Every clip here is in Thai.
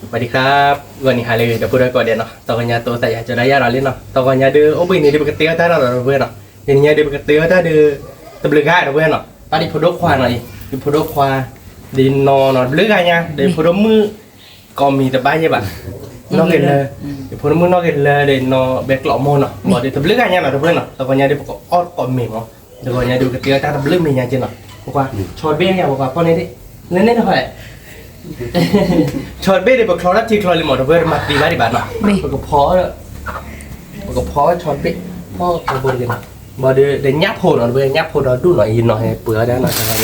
สวัสดีครับวันนี้หาเลยเดี๋ยวพูดด้วยก่อนเดี๋ยวเนาะตอนนี้ตัวsayaจะได้ยาเราเล่นเนาะตอนนี้ada oh ini dia berketir tak ada ber นาะini dia berketir tak ada terbelakang ada berเนาะตอนนี้พูดด้วยควาหน่อยdiพูดด้วยควาdi no no belakangnya diพูดด้วยมือก็มีแต่บ้านใช่ป่ะนอกเกินเลยdiพูดด้วยมือนอกเกินเลยdi no back หล่อโมเนาะบอกdi terbelakangnya ada berเนาะตอนนี้dia pokok out ก็มีเนาะตอนนี้dia berketir tak ada belumมีเนาะบอกว่าช็อตเบี้ยบอกว่าพอนี้ดิเล่นๆหน่อยช็อตเบ้เดี๋ยวคลอร์ที่คลอร์ลิมอร์เบอร์มาดีมากดีบ้านเนาะมันก็พอแล้วมันก็พอช็อตเบ้พ่อเอาบนกันบอเดี๋ยวยับโผล่หน่อยเบอร์ยับโผล่เราดูหน่อยยินหน่อยเปลือกได้หน่อยสักหน่อย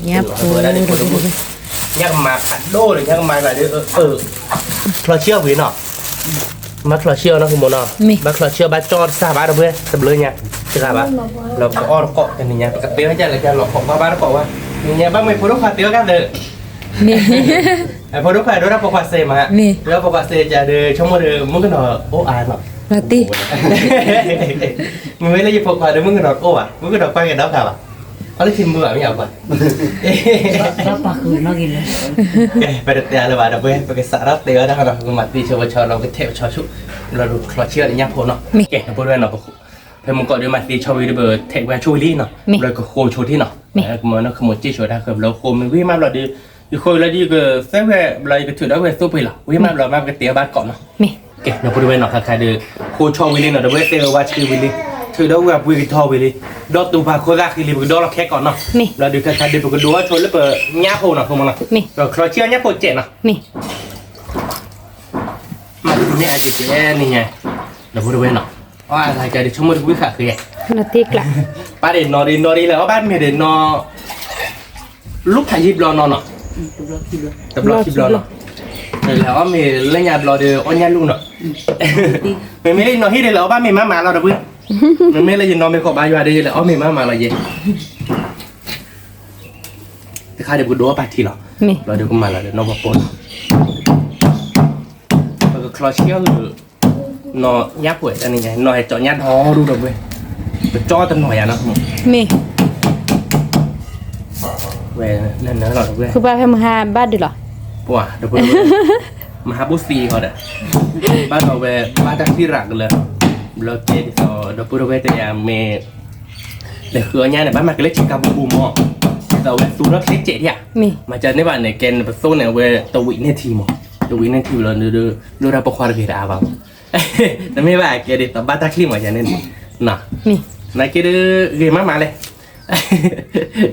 ยับโผล่ได้โผล่ยับมาผัดโดหรือยับมาอะไรเดี๋ยวคลอเชี่ยววินเนาะมาคลอเชี่ยวนะคุณโมเนาะมาคลอเชี่ยวบ้านจอดซาบ้านเราเบอร์สเบลเนี่ยใช่ป่ะเราก็อ้อนเกาะกันนี่ไงปกติเขาจะอะไรกันหลอกของบ้านเราบอกว่านี่บ้านไม่พูดว่าเตี้ยกันเลยนี่พอทุกคนได้ปกติเซมาฮะแล้วปกติจะเดินช่องมือมึงก็หนอโอ้อายหรอปาร์ตี้มึงไม่ได้ยินปกติมึงก็หนอโอ้อะมึงก็หนอไปกันแล้วครับเขาเลยชิมมือไม่เอาป่ะแล้วปากคืนนอกกินเลยไปเดี๋ยวเลยว่าเดี๋ยวไปสารเตี้ยได้ครับเรามาตีชาวชนเราไปเทปชาวชุเราดูคลอเชียร์นี่ยับพอเนาะเก่งนะพูดด้วยเนาะเพื่อนมึงก็เดี๋ยวมาตีชาววิลเบอร์เทปแวร์ชูวิลี่เนาะเราก็โคชูที่เนาะมันนั่นคือมันจี้ช่วยได้ครับเราโคมันวิ่งมาเราดีอยู่คนละดีก็เซเว่เราจะถือได้เวสุไปหรอวิ่งมาเรามาไปเตี๋ยวบ้านก่อนเนาะเก๋เราพูดไปหน่อยค่ะใครเดือโคชอวิลลี่เนาะเดี๋ยวเตี๋ยวว่าชื่อวิลลี่ถือได้แบบวิลทอวิลลี่ดอกตูพาโคราคิลิบุดอเราแค่ก่อนเนาะเราดูใครเดือก็ดูว่าชนแล้วเปิดญ่าโพเนาะคุณมั้งเนาะเราคลอเชียร์ญ่าโพเจ็ดเนาะมาดูนี่ไอ้เจ๊นี่ไงเราพูดไปหน่อยว่าใครเดือชั่วโมงวิ่งขาคือไงนาทีกละป้าเด่นนอดีแล้วบ้านเมียเด่นนอลูกถ่ายยิบรอนอนเนาะตบล็อกคลิปรอเนาะแล้วมีเล่นยาบลอเดออ้อนยาลูกเนาะไม่เล่นนอที่เดียวแล้วบ้านมีมาเราเด้อเพื่อนไม่เล่นยินนอไม่ขอบายอยู่อะไรเลยอ๋อมีมาเราเย็นแต่ข้าเดี๋ยวกูดูว่าไปทีหรอเราเดี๋ยวกูมาแล้วเดี๋ยวนอมาปนแล้วก็คลอเชียร์นอยับป่วยอันนี้ไงนอให้เจาะยัดท้อดูเด้อเว้ยจ่อตั้งหน่อยอ่ะนะเว้ยนั่นนะเราเว้ยคือบ้านให้มาหาบ้านดิหรอปัวเดี๋ยวพูดมาหาบุษีเขาเด้อบ้านเราเว้ยบ้านที่รักเลยเราเจดิสอเดี๋ยวพูดเว้ยแต่ยังเมย์เดี๋ยวคืออันนี้เนี่ยบ้านมันก็เล็กชิคาบูมอ่ะแต่เว้ยสูรักเล็กเจ็ดเนี่ยมาจากในบ้านเนี่ยแกนผสมเนี่ยเว้ยตัววินเนทีมั้งตัววินเนทีเราดูเราประคองกันได้บ้างแต่ไม่ว่าแกดิต่อบ้านตะคลิมมาจากนี่น่ะนายแกดื้อเรียนมาเลย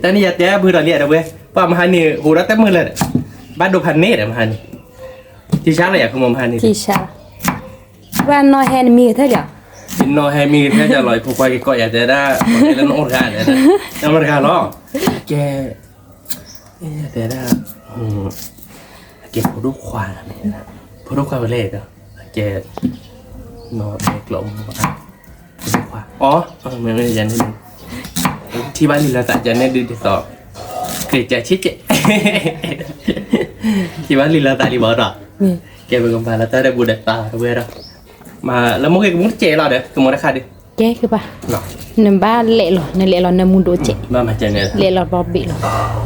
ตอนนี้อยากจะพูดอะไรเดี๋ยวเว้ยป้ามาฮันนี่หูรักเต็มมือเลยบ้านดูพันเนตมาฮันนี่ที่ช้าเลยอยากขโมยพันนี่ที่ช้าบ้านนอยแฮนมีเท่าไหร่นอยแฮมีแค่จะลอยผูกไว้ก็อยากจะได้แล้วน้องกันเลยน้องกันล้อแกแต่ได้แกพูดควายพูดควายไปเลยอ่ะแกนอนในกล่องพูดควายอ๋อไม่ได้ยันที่ที่บ้านลีลาตาจะเนี่ยดูที่สอบเคยจะชิดเจที่บ้านลีลาตาลีบอร์ดแกเป็นคนพาลาตาได้บูดตาเวรมาแล้วมึงมึงเจเราเด้อคือมึงราคาดิแกคือป่ะหนึ่งบ้านเละหรอในเละหรอในมุนโดเจบ้านมาเจเนี่ยเละหรอบอบบี้หรอ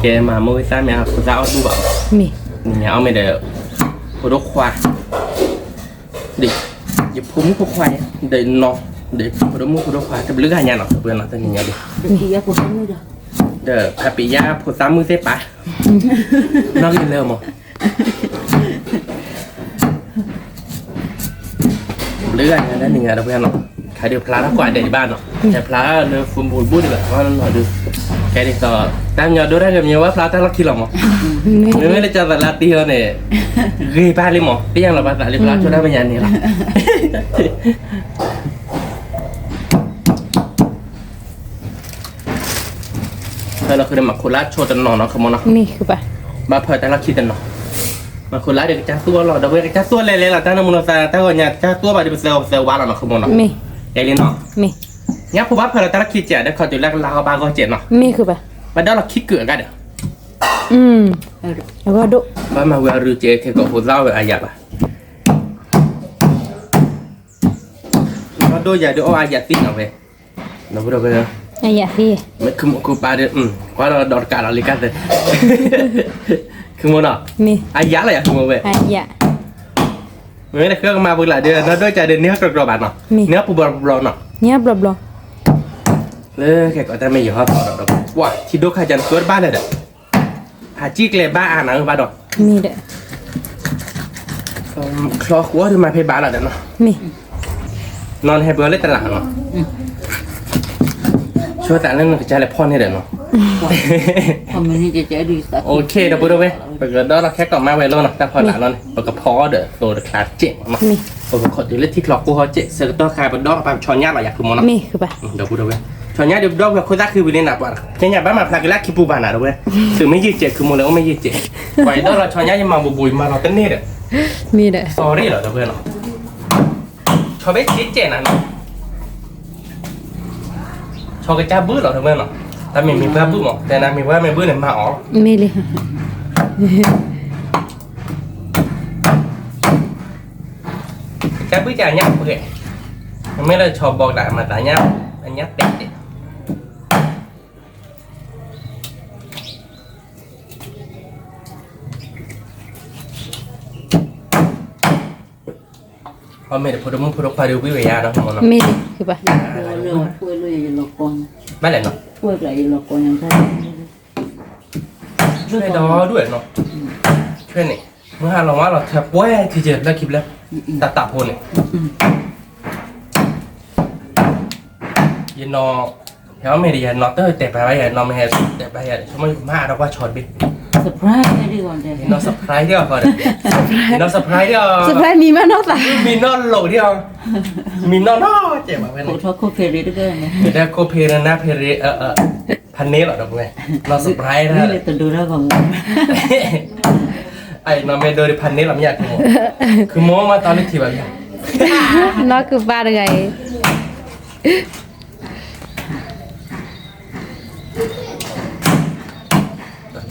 แกมามึงซ้ำเนี่ยคุณจะเอาดูแบบนี่เอาไม่เด้อคุณดูควายดิอย่าพุ่งควายเดินนอนเดี๋ยวพอดูมุกพอดูควายจะเลือกอะไรเนาะเพื่อนเราจะนี่ไงดิปียาผู้ซ้ำมือจ้ะเด้อคาปิยาผู้ซ้ำมือเสียปะนอกกินเร็วมั้งเลือกอะไรนั่นนี่ไงเราเพื่อนเนาะใครเดี๋ยวพลาดกว่าเด็กบ้านเนาะแต่พลาดเนื้อฟุ้งบูดบูดแบบว่าหน่อยดูแกดิต่อตั้งยอดดูได้กับเมียว่าพลาดตั้งลักคิโลมั้งไม่ได้จะแต่ละตีเขาเนี่ยรีบไปเลยมั้งที่ยังเราภาษารีบพลาดช่วยได้ไม่ยันนี่หรอเราคือเด็กมาคุลาโชว์ตันนอนเนาะขโมยเนาะนี่คือป่ะมาเปิดแต่ละคิดตันเนาะมาคุลาเด็กจ้าตัวเราเดี๋ยวเด็กจ้าตัวเละๆเราตั้งนมุนตาตั้งวันนี้จ้าตัวบาดีเป็นเซลวาเราเนาะขโมยเนาะมีเอลินเนาะมีงั้นผู้บ้าเปิดแต่ละคิดเจ๋อเดี๋ยวเขาจะแลกลาวบาก็เจ๋อเนาะมีคือป่ะมาเดี๋ยวเราคิดเกิดกันเดี๋ยวแล้วก็ดุบ้านมาเวลารู้เจ๊เคยกับผู้เล่าอะไรอย่างป่ะมาดูอย่าดูเอาอะไรติดเอาไปเราพูดไปเลยayah sih. Ku pada kalau dorkar lagi kan. Kemono. Nih. Ayah lah ya semua be. Ayah. ไม่ได้เครื่องมาบุหรี่เดือนแล้วด้วยใจเดือนเนื้อกรอบๆเนาะเนื้อปูบอลเนาะ Nya bla bla. เลยแกก็จะไม่อยู่ห้องต่อดอกว้าที่ดูใครจะสวดบ้านเลยเด้อหาจี้เกลบ้าอ่านหนังบ้านดอก Mi de. คลอขัวที่มาเพย์บ้านแล้วเนาะ Mi. นอนให้เบอร์เล่นตลาดเนาะช่วยแต่เล่นกระจายเลยพ่อเนี่ยเด้อเนาะ Hôm nay chị đi sao? โอเคเดี๋ยวพูดด้วยไปเกิดเราแค่กลับมาไว้แล้วเนาะแต่พอหลังเราเนี่ยปกพอเด้อโตเดคลาสเจ๋งเนาะปกขอดีเล่นที่คลอกกูเขาเจ๋งเสร็จตัวคายเป็นดอกไปชอนยาหน่อยอยากคือมอนเนาะ Mi ke ba. เดี๋ยวพูดด้วยชอนยาเดี๋ยวดอกแบบคนรักคือวินเนนับว่าเจ้าหน้าบ้านมาพลากิลาคิปูบานาด้วยคือไม่ยืดเจ๋คือโมเลก็ไม่ยืดเจ๋ไปดอกเราชอนยายังมาบุยมาเราเต้นนี่เด้อ Mi de. sorry เหรอเพื่อนเนาะชอบไปคิดเจ๋นะเนาะชอบกระจ้าบื้อเหรอเพื่อนเนาะแต่ไม่มีเพื่อนบื้อหรอกแต่นะมีเพื่อนไม่บื้อเนี่ยมาอ๋อ Mi le. จะบื้อจะยับเพื่อนมันไม่ได้ชอบบอกด่ามาแต่ยับอันยับเด็ดพอไม่ได้พูดมึงพูดควายดูวิวายาเนาะมอนเนาะ Mi le ke ba. Fue lo y lo con. ไม่เลยเนาะ Fue lại lo con yang tadi. ช่วยดอด้วยเนาะช่วยนี่เมื่อเราว่าเราแทบแว่ที่เจอแล้วคลิปแล้วตัดโพนี่ยันนอเดี๋ยวไม่ได้ยันนอเตอร์แต่ไปไว้ยันนอไม่ให้แต่ไปยันชั่วโมงมาเราว่าช็อตบิ๊ก Surprise tadi kon ยันนอเซอร์ไพรส์เดียวก่อนยันนอเซอร์ไพรส์เดียว Surprise mi mana ta? มีนอนโหลเดียวมีนอนนอเจ็บแบบนี้ Cô cho cô phê đi được rồi. เดี๋ยวได้โคเพรนะเพรพันนี้หรอครับเว้ยนอเซอร์ไพรส์นะ Ini le tendu ra kon. ไอ้นอเมโดริพันนี้เราไม่อยากคือโม้มาตอนนี้ทีแบบนี้ Nó ke ba de gai.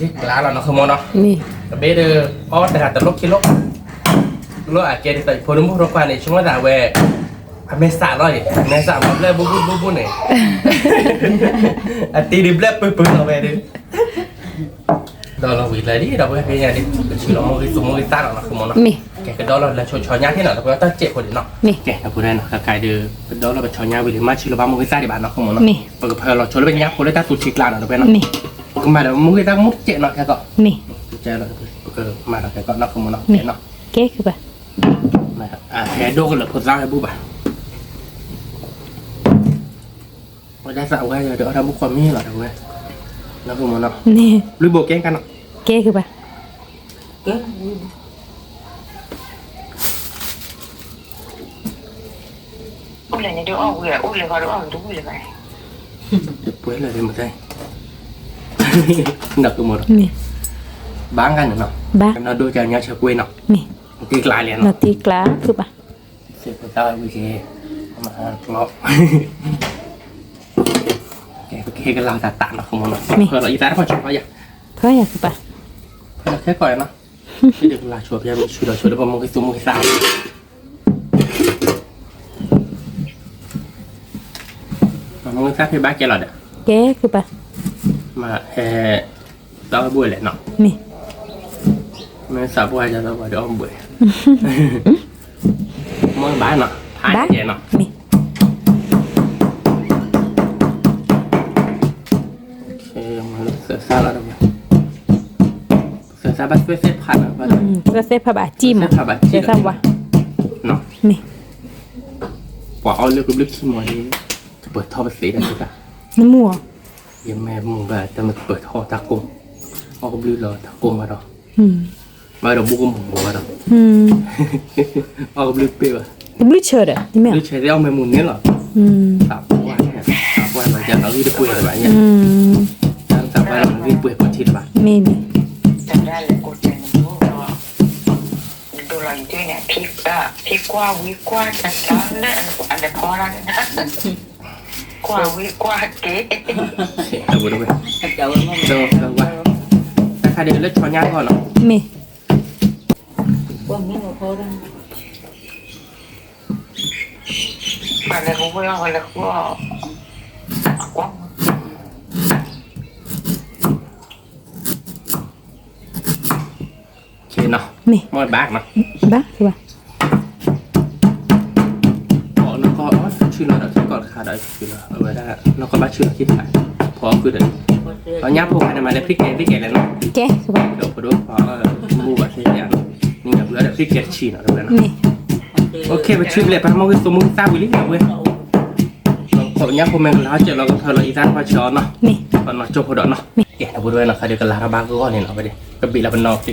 ที่กลาเราเนาะคือโม้เนาะ Mi. แต่เบเดออ๋อแต่หาแต่ลบคิดลบลบอาจจะใส่พอนุ่มพอรกว่าในช่วงด่าแวอเมซ่าร้อยอเมซ่าแบบเล่บุบเนี่ยอ่ะตีดิบเล่ปื้อเอาไปดิดอลลาร์วิเลยดิเราไปเป็นยังไงดิชิลโมกิสโมกิซ่าเนาะคือโม้เนาะ Mi. แกก็ดอลลาร์แล้วชอยาที่เนาะแต่ว่าต้องเจ็บคนเนาะ Mi. แกก็พูดได้เนาะกายเดือเป็นดอลลาร์เป็นชอยาวิลมาชิลบาโมกิซ่าดิบานเนาะคือโม้เนาะ Mi. ปกติเราชนแล้วเป็นยักษ์คนได้ตาสุดชิกลาเนาะไปเนาะ Mi. ก็มาเดี๋ยวโมกิซ่ามุกเจ็บเนาะแค่ก็ Mi. เจ็บเนาะก็มาแล้วแกก็เนาะคือโม้เนาะเนาะ Ke ke ba. นะครับแฮโดก็เหลือคนสร้างให้บุ๊บอ่ะว่าได้สาวว่าเดี๋ยวทำบุกความมีหรอเดี๋ยวเว้ยแล้วคือมันเนาะ Ni. หรือโบเก้งกันเนาะ Ke ke ba. Ke. Ủa là nhà đứa ông kìa, ủa là gọi đứa ông đúng rồi vậy. เดี๋ยวป่วยเลยเดี๋ยวมาได้หนักตัวหมด Mi. บ้างกันเนาะ Ba. เราดูจากเนี้ยเชฟกล้วยเนาะ Mi. ตีกลายเลย Nó เนาะ ti kla ke ba. เสียคนตายวิเคมาเนาะแกก็เคกันเราตัดเนาะคือมันเนาะเพื่อเราอีตาได้พอจบแล้วอย่า Thôi ya ke ba. เพื่อแค่ก่อนเนาะที่เด็กลาชัวร์พยายามช่วยเราช่วยได้ประมาณกี่ซุ้มกี่สามมึงทราบที่บ้านแกหรอเด้อ Ke ke ba. มาเราบุยแหละเนาะ Mi. ไม่ทราบว่าจะเราบุยเดี๋ยวบุยมึงบ้านเนาะพาย Ba. แกเนาะ Mi. โอเคมาเสือซาแล้วเดี๋ยวเสือซาบ้านเสื้อผ่านบ้าน Ke se pa ba chim. Sẽ pa ba chim. Se sa wa. เนาะ Mi. กว่าเอาเลือกลึกขี้มัวนี้จะเปิดท่อภาษีได้ไหม Nó mua. ยังแม่มึงแบบจะมาเปิดท่อตากงเอาก็บลือเลยตากงมาดอก มาดอกบุกมึงมาดอกเอาก็บลือเปรี้ยว Cái blue shirt à? Đi ห mẹ. รือใช้ได้เอาแมมุนนี่หรอตับว่าเนี่ยตับว่าเราจะเอาที่เปรี้ยวแบบนี้ตับว่าเราที่เปรี้ยวกว่าที่แบบ Maybe. Thật ra là cô chơi nó đồ là như thế này, phí qua, quý qua, chắc chắn đấy, anh đẹp khó lắm. Qua, quý qua, kế. เอาบุญด้วย Chào em. เจ้าเจ้าว่าถ้าใครเดินเล่นช้อนย่างก่อนเนาะ Mi. Qua miếng ngồi thôi đó. Mà là không có, mà là không có. Quá. โอเคเนาะ Mi. มอดบากเนาะ Ba ke ba. ชื่อเราที่ก่อนขาดได้คือเราเอาไว้ได้เราก็บ้าชื่อที่ถ่ายพอคือเดี๋ยวเอาย่าพวกอันมาเลยพริกแกงแล้วเนาะ แกคือว่า เดี๋ยวพอดูพอมูแบบเสียอย่างนี่กับเพื่อนพริกแกงชีเนาะเพื่อน นี่ โอเคไปชื่อเลยไปมองคือตัวมึงทราบวิลลี่เว้ยขออนุญาตผมเองแล้วเจอเราก็เธอเราอีสานพอชอเนาะ นี่ ตอนเราจบพอดเนาะแกเราพูดด้วยเนาะค่ะเดี๋ยวกันลาระบางก็ก่อนเนี่ยเนาะไปดิกระบี่เราเป็นนอกติ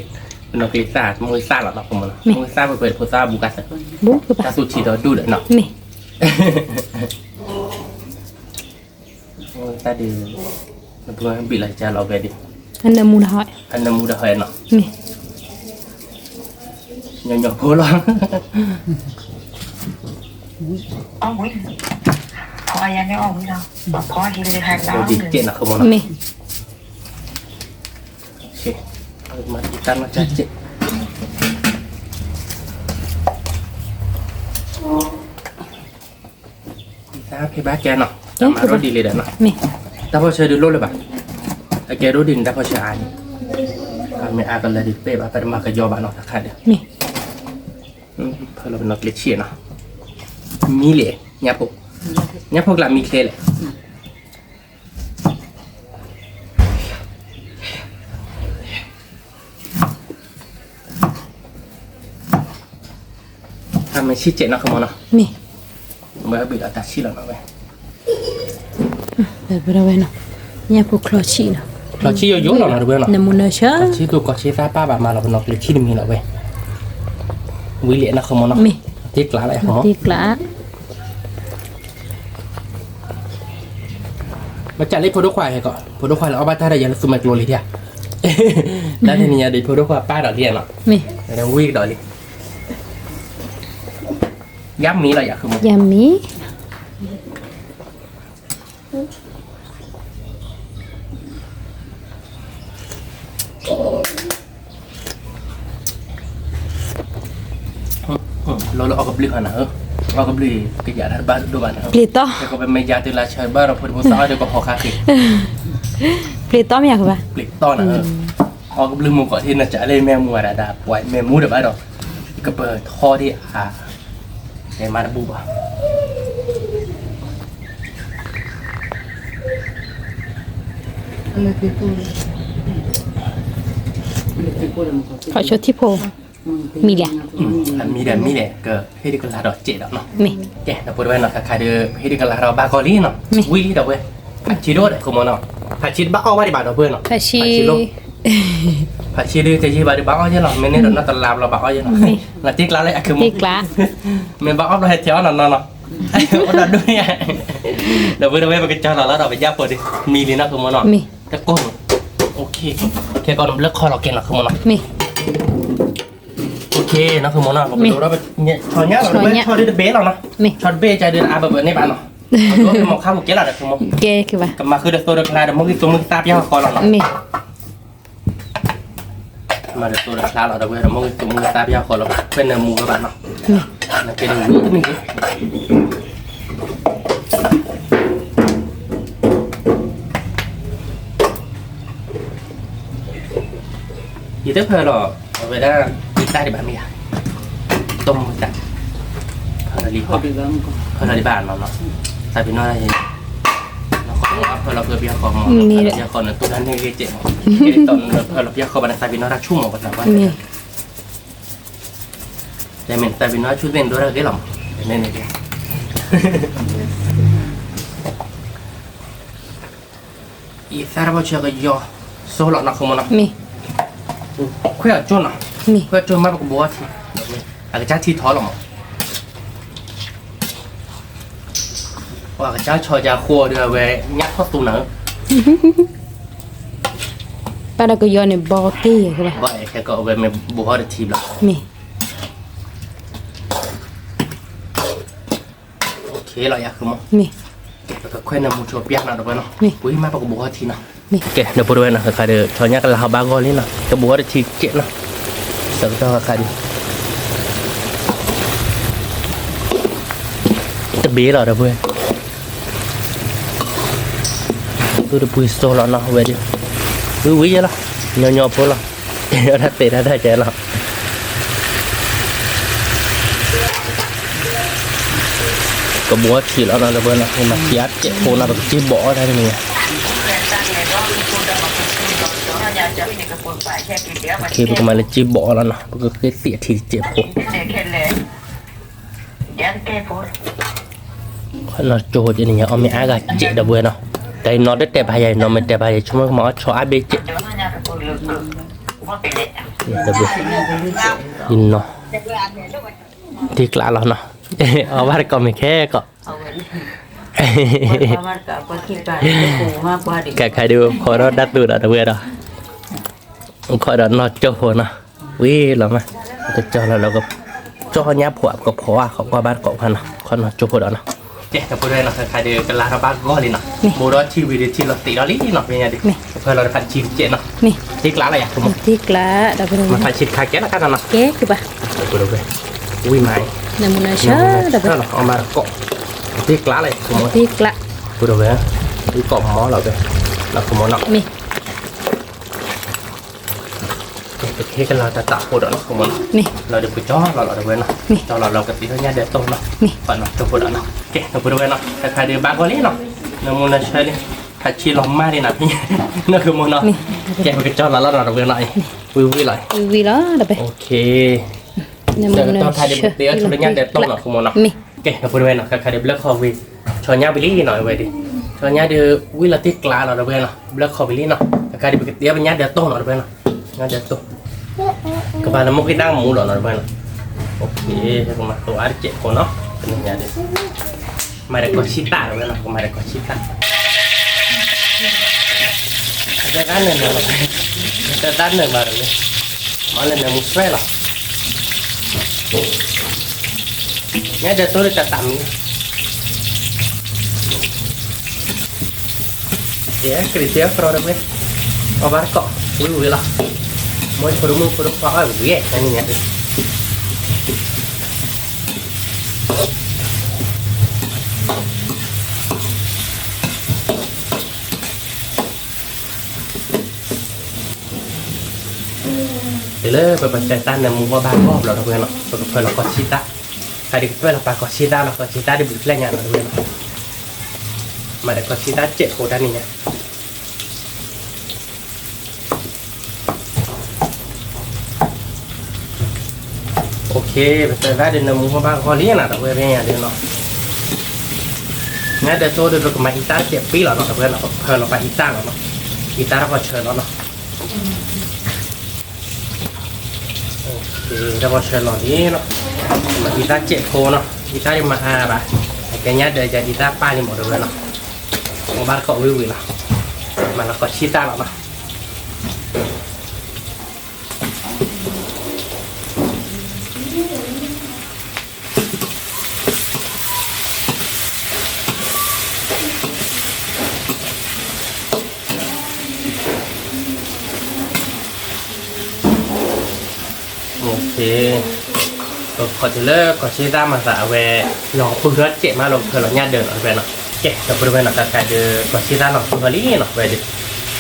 เป็นนอกติสาดมวยซาหรอเราผมเนาะมวยซาไปเปิดโพซ่าบุกัส บุคือว่า ตาสุชีเราดูเลยเนาะ นี่ มวยซาดีเพื่อนบีอะไรจะเราไปดิ อันน้ำมูลหอย อันนั้นมูดเฮนเนาะ นี่ ยังพูดหรอ อ๋อเว้ยพอยังไม่ออกเราพอที่เลยให้เรา เราดีเจนะเขาบอกเนาะ นี่ โอเคมาอีกตั้งมาจัดเจ็ดถ้าเพย์แบ็กแกเนาะจะมารถดีเลยเนาะ นี่ ถ้าพอเชื่อดูรถเลยป่ะไอ้แกรถดินถ้าพอเชื่ออ่านไม่อ่านกันเลยดิเป๊ะป่ะไปมากระยอบ้านเนาะถ้าขาดเดียว นี่ เพราะเราเป็นนักเลี้ยงเชียเนาะมีเลยเนี่ยพวกเรามีเคเลยทำให้ชี้เจนนะขโมยเนาะ นี่ เมื่อบิดตัดชี้แล้วเนาะเว้ย เดี๋ยวไปเราไว้เนาะเนี่ยพวกคลอชีเนาะ เราชี้เยอะๆหรอเนาะเว้ยเนาะ น้ำมูลเชอ ชี้ตัวก็ชี้ฟ้าป้าแบบมาเราเป็นนักเลี้ยงชี้มีเนาะเว้ยวิเลียนะขโมยเนาะ นี่ ที่กลางอะไรขโมย ตีกละ มาจัดเล่นโพดควายให้ก่อนโพดควายแล้วเอาบ้านท่าได้ยันสุมาโกลเลยเดียแล้วทีนี้เดี๋ยวโพดควายป้าดอกเรียนเนาะ นี่ เดี๋ยววิ่งดอกเลยย้ำมีเราอยากขโมย ยามี เราเอากับลือนะเอากับลือกระยาทัดบ้านดูบ้านนะ ปลีต่อ แต่ก็เป็นเมียตื่นราชบ้านเราพูดภาษาเดี๋ยวก็พอคาคิ ปลีต่อไม่อยากว่า ปลิกต้อนเอากับลือมูก่อนที่น่าจะเล่นแม่มัวดาปล่อยแม่มูเดี๋ยวไปดอกก็เปิดท่อที่ในมาบูบะ ขอชดที่โพมีแหละ มีเด่นก็ให้ดีกันลาดอกเจ็ดเนาะ นี่ แกเราพูดไว้เนาะใครเดือให้ดีกันลาเราบากอลี่เนาะวิ่งดอกเว้ยผัดชีโร่ขโมยเนาะผัดชีบ้าเอาไว้ที่บ้านเราเพื่อนเนาะ พาชี ผัดชีดื้อจะชีบ้าบ้าอ้อยใช่หรอไม่เนี่ยเราตลาดเราบ้าอ้อยใช่หรอเราติ๊กแล้วเลยคือ ตีกละ mình bảo ốc nó hết chéo nó ốc nó đuôi à đầu vừa đầu cái cho nó phải giáp vào đi mì thì nó không muốn nó มี cái con ok ok con lớp kho nó kèn nó không muốn nó มี ok nó không muốn nó một cái đó nhẹ thò nhá rồi thò đi được bé nó มี thò bé chạy được à bờ bờ này bạn nó cái một khao một cái là được không muốn แกคือว่า cầm mà cứ được tôi được là được một cái số mình tap nhau kho nó มี mà được tôi được là được bây giờ một cái số mình tap nhau kho nó bên là mù các bạn nó มี là cái đường nước mình thì tiếp theo là về đó đi tay để bạn mì tôm đặt hơi là đi hot hơi là đi bàn nó tại vì nó là nó khó hơi là vừa bia khó mà bia khó nó tôi đang nghe cái chuyện cái tôm hơi là bia khó bạn tại vì nó đã chung một cái nào vậy มี แต่เหม็นแต่วินน้อยชุดเล่นด้วยได้หรอเล่นเลยดิอีสารพัดเชือกยอโซ่หลอกนักขโมยนะ มี คุยกับจุนอ่ะ มี คุยกับจุนมาบอกบัวทีอาจจะที่ท้อหรอมั้งว่าอาจจะชอยาคัวเดือเวยัดเข้าตู้หนัง ป้าเราก็ย้อนในบอตี้คือว่า ว่าแค่ก็เวไม่บัวได้ทีหรอก มี โอเคเราอยากคือมั้ง มี แล้วก็คุยนำมูชัวเปียกนะเดี๋ยวไปเนาะปุ้ยมาบอกบัวทีนะ มี โอเคเดี๋ยวพูดไว้นะค่ะเดี๋ยวชอยกันละบางกอลี่นะจะบัวได้ทีเจ็ดนะสักต่อค่ะดิจะเบี้ยหรอเดี๋ยวเพื่อนตัวเดี๋ยวปุ้ยโซ่แล้วนะเว้ยดิวิ่งละยอพูดละเดี๋ยวถ้าเตะได้ใจละ ก็บัวทีแล้วนะเพื่อนนะให้มาเทียบเจ็บโคนเราแบบจิ้มบ่อได้ไหมเนี่ยโอเคพวกมันเลยจิ้มบ่อแล้วเนาะก็คือเสียทีเจ็บโคนเราโจทย์อย่างเงี้ยเอาไม่อากาศเจ็บดับเบิลเนาะแต่นอนได้แต่พายนอนไม่แต่พายช่วงหมอชออาเบเจ็บดับเบิลยินเนาะที่กลางเราเนาะเอาว่าก็ไม่แค่ก็แกใครดูขอรถดัดดูดับเบิลเนาะขอรถนอนโจเนาะวิ่งหรอมาจะเจอเราก็เจ้าเนี้ยผัวกับผัวของบ้านของพันเนาะคนนอนโจเนาะเจ๊แต่พูดเลยเนาะใครเดินกันลาบ้านก็เลยเนาะโมดอทีวีดีทีเราตีเราลีเนาะเป็นไงดิเพื่อเราได้พันชิมเจ๊เนาะนี่ที่กลางอะไรอย่างผม ที่กลาดับเบิล มาพันชิมคาแก๊สแล้วกันเนาะ แก๊กคือปะ พูดเลยวิ่งไหม น้ำมันเชื่อดับเบิล เอามาเกาะที่กลางอะไรผม ที่กลา พูดเลยที่เกาะหม้อเราเลยเราขโมยเนาะ นี่ โอเคกันเราจะตัดพูดเนาะขโมย นี่ เราเดี๋ยวไปจ่อเราเดี๋ยวเว้นเนาะจ่อเรากับตีเท่านี้เดี๋ยวต้มเนาะฝันเนาะจะพูดเนาะโอเคเราพูดเว้นเนาะใครเดินบ้านก็เลยเนาะน้ำมันใช่ดิถ้าชีลอมมากเลยนะพี่นั่นคือมันเนาะแกไปจ่อเราเดี๋ยวเว้นหน่อยวิเลย วีล้อดับเบิล โอเค น้ำมัน เดี๋ยวตอนถ่ายเดี๋ยวเดี๋ยวชุดนี้เดี๋ยวต้มเนาะขโมยเนาะ นี่ โอเคเราพูดเว้นเนาะใครเดินเลือกคอวีชอนยาบิลี่หน่อยไว้ดิชอนยาเดี๋ยววิลาติกลาเราเดี๋ยวเว้นเนาะเลือกคอบิลี่เนาะใครเดินเดี๋ยวเป็นยาเดี๋ยวต้มเนาะเดี๋ยวเว้นเนาะยาเดี๋ยวต้มกระบาลน้ำมันก็นั่งหมูหล่อหน่อยไปนะโอเคให้ผมมาตัวอาร์เจ็ดคนเนาะเป็นอย่างนี้มาได้ก็ชิตาเลยนะผมมาได้ก็ชิตาจะด้านหนึ่งเลยจะด้านหนึ่งมาเลยมาเลยเนี่ยมุสเฟ่หรอเนี่ยเดี๋ยวตัวจะต่ำเดี๋ยวกระเจี๊ยบรอได้ไหมเอาบ้านเกาะวิ่งหรอmới por phá ở ghế anh nhỉ để lấy bởi bởi tan là mua ba cọp là được rồi nó phải là có chi ta phải được phải là phải có chi ta là có chi ta đi bứt lên nhà là được rồi mà để có chi ta chết khổ đan này nháโอเคแต่ได้เดินนำมือบ้างก็เลี้ยงนะแต่เพื่อนเนี่ยเดินเนาะงั้นเดี๋ยวโซ่เดินกับมาฮิตาเจ็บปีหรอเนาะแต่เพื่อนเราเพิ่นเราไปฮิตาเนาะฮิตาเราก็เชิญเนาะโอเคเราก็เชิญหล่อนี้เนาะมาฮิตาเจ็บโคเนาะฮิตาที่มาหาป่ะแกเนี้ยเดี๋ยวจะฮิตาป้านี่หมดเลยเนาะของบ้านก็วิวเนาะมาแล้วก็ชิตาเนาะโอเคตัวคอนเทนเนอร์ก็ใช้ด้ามมาสาเวลองพื้นเจ็บมาลงเพื่อเราญาติเดินออกไปเนาะเจ็บแต่บริเวณหลังการเดินก็ใช้ด้ามหลังพื้นลี่เนาะไปดิ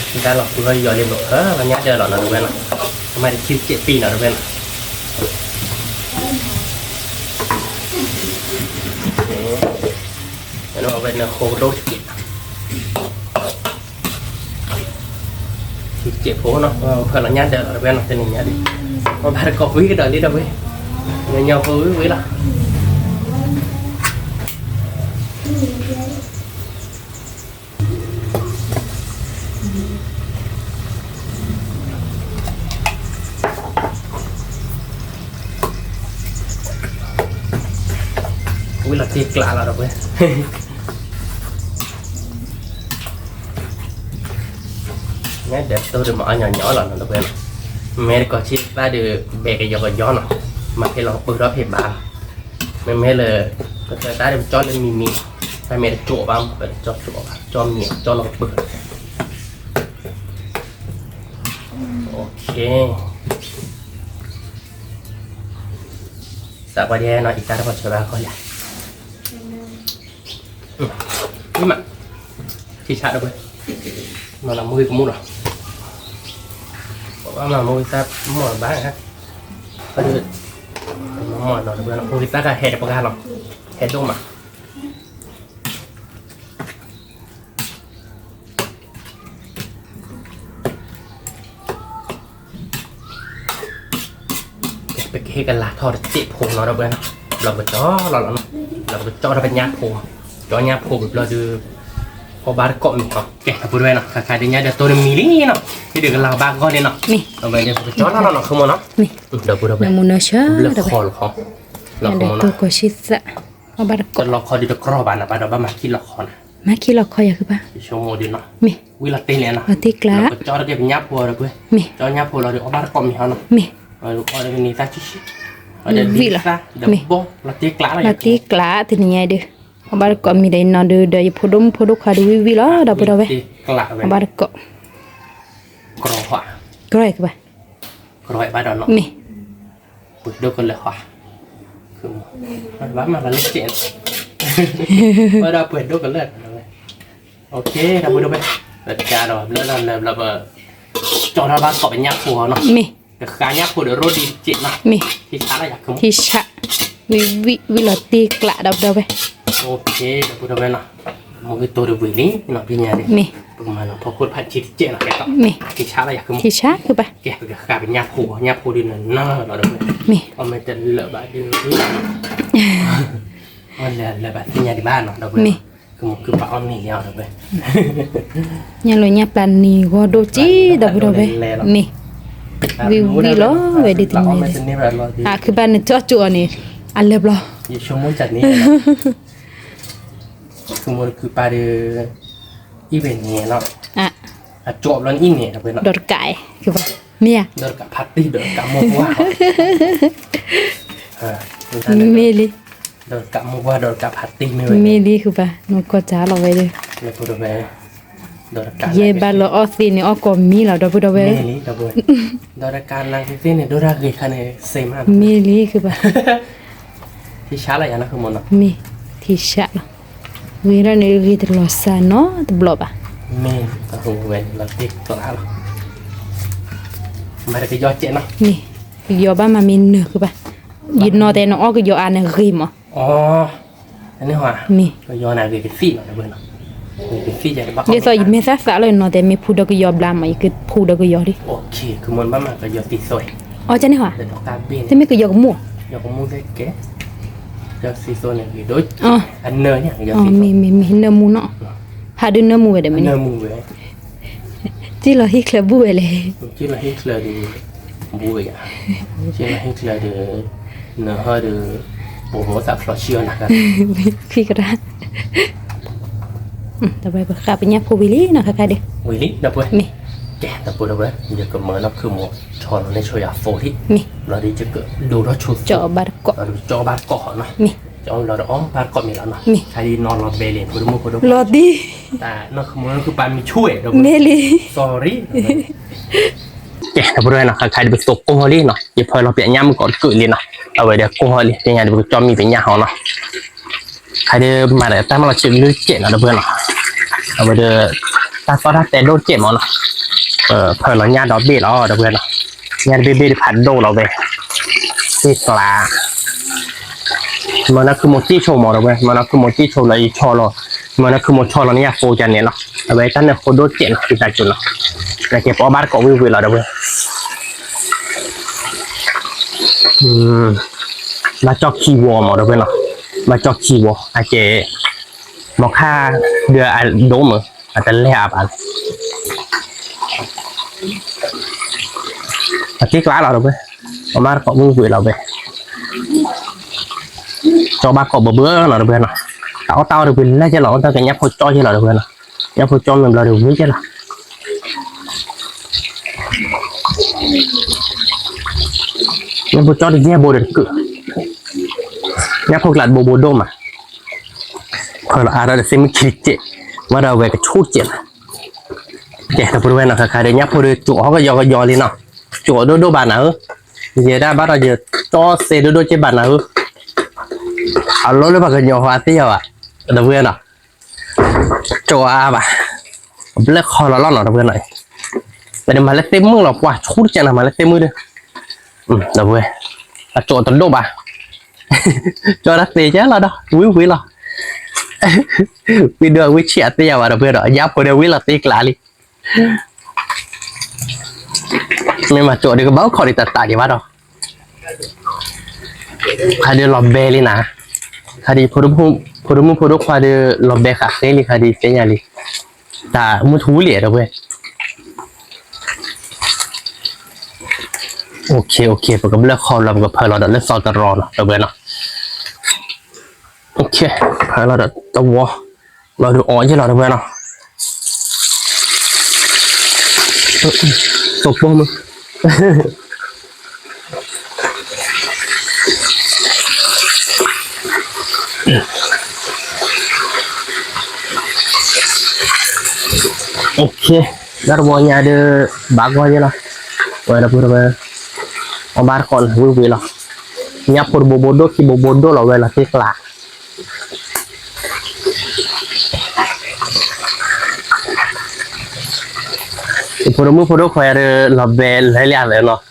ใช้ด้ามหลังพื้นย่อเรียบหลบเราญาติเดินหลังนั้นด้วยเนาะทำไมคิดเจ็บปีเนาะด้วยเนาะแล้วเราเป็นโคโรสกิเจ็บโผล่เนาะเพื่อเราญาติเดินออกไปเนาะเป็นอย่างนี้ดิมาบาร์กอบวิ่งเดินđi đâu vậy nhau với là với là thiệt lạ là đâu vậy nhé để tôi được mở nhỏ nhỏ là đâu vậy mẹ có chiếc ta được bè cái gió nó mà cái lòng bự đó thì bà mẹ là có thể ta được cho lên mì phải mẹ chỗ vào phải cho miệng cho lòng bự ok sao qua đây nó ít ta có chơi ba coi lại nhưng mà chỉ sao đâu vậy mà làm mười cũng mua rồi mà mua ta mua bán hả có được mua nó được mua ta cả hẹn được bao nhiêu hẹn đâu mà cái cái lá thò chệ phù nó đâu bênเราไปจ่อเราไปจ่อเราไปยักผูจ่อยักผูแบบเราดูพอบาร์เกาะมีเนาะแกะพูดไว้เนาะคล้ายๆเดี๋ยวนี้ตัวนึงมีนี่เนาะที่เดี๋ยวเราบางก้อนเนี่ยเนาะ นี่ เราไปเดี๋ยวไปจ่อเราเนาะขโมยเนาะ นี่ เดี๋ยวพูดเอาไป นามูนาชา เลือก เดี๋ยว คอหรือเขาเราข เดี๋ย โม วย ตั เนาะ วก็ชิสะเอาบาร์ ก็ กอ เราคอดีตะกรอบานนะบ้านเราบ้านมาคิดเราคอนะ มาคิดเราคอยคือปะ ชั่วโมงดีเนาะ มี วิลาเต้เนี่ยเนาะ เอาที่กล้า เราไปจ่อเราเก็บยักผูเราไป มี จ่อยักผูเราเดี๋ยวเอาบาร์เกาะมีเขาเนาะ มี เราเป็นนิสัยชิๆเดี๋ยวดีซะเดี๋ยวโบเราตีกล้าเลย มาที่กล้าที่นี่ไงเด้อเอาบาร์กอมีได้นอนเด้อพอดขาดูวิละเดี๋ยวไปดูไป ตีกล้าไป เอาบาร์กอก รอหัว กร้อยคือปะ กรอยบ้านเราเนาะ มี ปุดดูกันเลยค่ะคือมันว่ามาแล้วเจ็ดเมื่อเราเปิดดูกันเลยโอเคเราไปดูไปเปิดการเราแล้วเราจอเราบ้านต่อเป็นยักษ์หัวเนาะ มี แต่การยักษ์หัวเดี๋ยวรถดีเจ็ดนะ มี ที่ช้าเราอยากคือ ที่ชะวิละตีกล้าเดี๋ยวไป โอเคเราไปดูไปเนาะมันคือตัวเดือดนี้เนาะพี่เนี่ยดิ มี ประมาณพอพูดผ่านที่เจ็ดนะแกก็ มี ที่ช้าเราอยากคือ ที่ชะคือปะ แกก็กลายเป็นยักษ์หัวดินน่าเราดูไป มี เอามันจะเลอะแบบเดือดมันเลอะแบบที่เนี่ยที่บ้านเนาะเราไป มี คือปลาอ้อมนี่เลี้ยวเราไป nhà lo nhà plan ni go do chi da bro be mi vi lo ve di tin ni àคือบ้านนี่จ่อนี่อันเล็บlo อยู่ชั่วโมงจัดนี้คือมันคือปลาเดืออีเวนต์เนี่ยเนาะ อ่ะ จบแล้วอีเนี่ยเราไปเนาะ ดอดไก่คือว่าเมีย เดินกับพาร์ตี้เดินกับโมว่าเมลี เดินกับโมว่าเดินกับพาร์ตี้ไม่ไหว เมลีคือว่าno ko cha lo ve de เลยพูดไปเดินกับ ye ba lo o si ni o ko mi lo do bu do เม be ลี่เราไปเดินการนางที่เนี่ยดูรักเลยค่ะเนี่ยเซมาก เมลีคือว่า ที่ช้าอะไรอย่างนั้นคือมันเนาะ mi ti sha lo vi ra ni ri de lo sa no de blo ba เมย์ก็คือเวนเราติดตัวเราไม่ได้ก็ยอดเจ๊เนาะ mi yo ba ma mi neคือว่ายินno de no o ko yo an ri mo อ๋ออันนี้ว่า mi ก็ย้อนอะไรกันฟี่หน่อยนะเพื่อนเนาะเป็นฟี่จะได้บัก ye so me sa sa lo no de mi pu do ko yo bla ma ke pu do ko yo di โอเคคือมันบ้ามันก็ยอดติดสวย o cha ni hwa เดี๋ยวตาเบี้ย te mi ko yo ko mo ยอดมูได้แก่ยอดซีโซนเนี่ยคือโดย อ๋อ อันเนยเนี่ยยอด อ๋อ ซีโซน mi ne mu no ha du ne mu de อัน mi เน ni ยมูเว้ย ti lo hi club bu ele ชื่ออะไรฮิตเลอร์ดูบุยอ่ะชื่ออะไรฮิตเลอร์ดูเนื้อเขาดูโบโหสับฟลอเชียนะครับ พี่ก็ได้ต่อไปก็ขับไปเนี่ยผู้วิลี่นะค่ะเด็ก วิลลี่ดับเบิ้ล มี แกดับเบิ้ลดับเบิ้ลเดี๋ยวก็เหมือนเราคือหมวชอนในโชยาโฟที่ มี เราดีจะเกิดดูเราชุด จอบาร์เกาะ เราดูจอบาร์เกาะเนาะ มี จอเราอ้อมบาร์เกาะมีแล้วเนาะ มี ใครดีนอนรอเบลเลนพูดมุกพูด รอดี แต่นั่นคือมันคือปานมีช่วยดับ เม เบิ้ล ลี่ sorry แกดับเบิ้ลเนาะใครดีไปตกกุ้งฮอลลี่เนาะอย่าพอเราเปลี่ยนย่ำก่อนเกิดเลยเนาะเอาไว้เดี๋ยวกุ้งฮอลลี่เป็นไงเดี๋ยวจอมีเป็นย่าเขาเนาะใครดีมาแต่ตั้งเราเชื่อเรื่องเจ็ดเนาะดับเบิ้ลเนาะเอาไว้เดี๋ยวตาฟอร์แต่โดนเจ็บมั้งเนาะเพิ่นเราญาดอกเบี้ยแล้วดับเบิ้ลเนาะญาดเบี้ยพันโดเราไปที่กลามันคือโมจิโชว์มอร์เว้ยมันคือโมจิโชว์เลยโชว์เรามันคือโมโชว์เราเนี่ยโฟจันเนี่ยเนาะเอาไว้ตั้งแต่โคโดเจ็ดที่ได้จุดเนาะแล้วเก็บเอาบาร์ก็วิวแล้วเว้ยมาจอกคีวอมอร์เว้ยเนาะมาจอกคีวออาจจะบอกค่าเดือดโดมอาจจะเลี้ยบอันที่กลาเราเว้ยเอาบาร์ก็วิวเราเว้ยcho ba cọ bờ bữa là được bên nào tao được bên lấy cho lọ tao cái nhấp hồi cho chứ là được bên nào nhấp hồi cho mình là được biết chứ là nhấp hồi cho được nghe bồ được cự nhấp hồi lại bồ đô mà còn là ra được xem cái chị bắt đầu về cái chút chị chị là bồ bên nào khai để nhấp hồi được chỗ họ cái giò lên nào chỗ đô bàn nào giờ đã bắt đầu giờ cho xe đô trên bàn nàoเอารถเลยมากันโยฮาเตี้ยวอ่ะเดี๋ยวเพื่อนอ่ะโจอาบ่ะเลิกคอเราล่อนหน่อยเพื่อนหน่อยแต่เดี๋ยวมาเล่นเต็มมือหรอกว่าชุดจะนำมาเล่นเต็มมือด้วยเดี๋ยวเพื่อนโจตันโดบ่ะโจรักเตี้ยจ้ะเราดอกวิหรอวิเดือวิเฉียเตี้ยวอ่ะเดี๋ยวเพื่อนอ่ะยับไปเดี๋ยววิเราตีกลาลิไม่มาโจเดี๋ยวก็บ้าคอดิตัดตาดีวะดอก Kadi lobbe li na. Kadi podo kadi lobbe ka li kadi kenya li. Ta mu thu li da gue. Ok, porque bữa kho làm cái phải là đợt lên sau tờ rò nè, được bên nào. Ok, phải là đợt tao vô, là được ỏi chứ là được bên nào. Sụp bông luôn. Ok, đã vô nhà đưa bác qua chứ nào. Vậy là vừa rồi. Obar kon wiwi lah nyapur bobodo ki bobodo lah wela tikla ipurumu podo khoyare lobbe lelia le no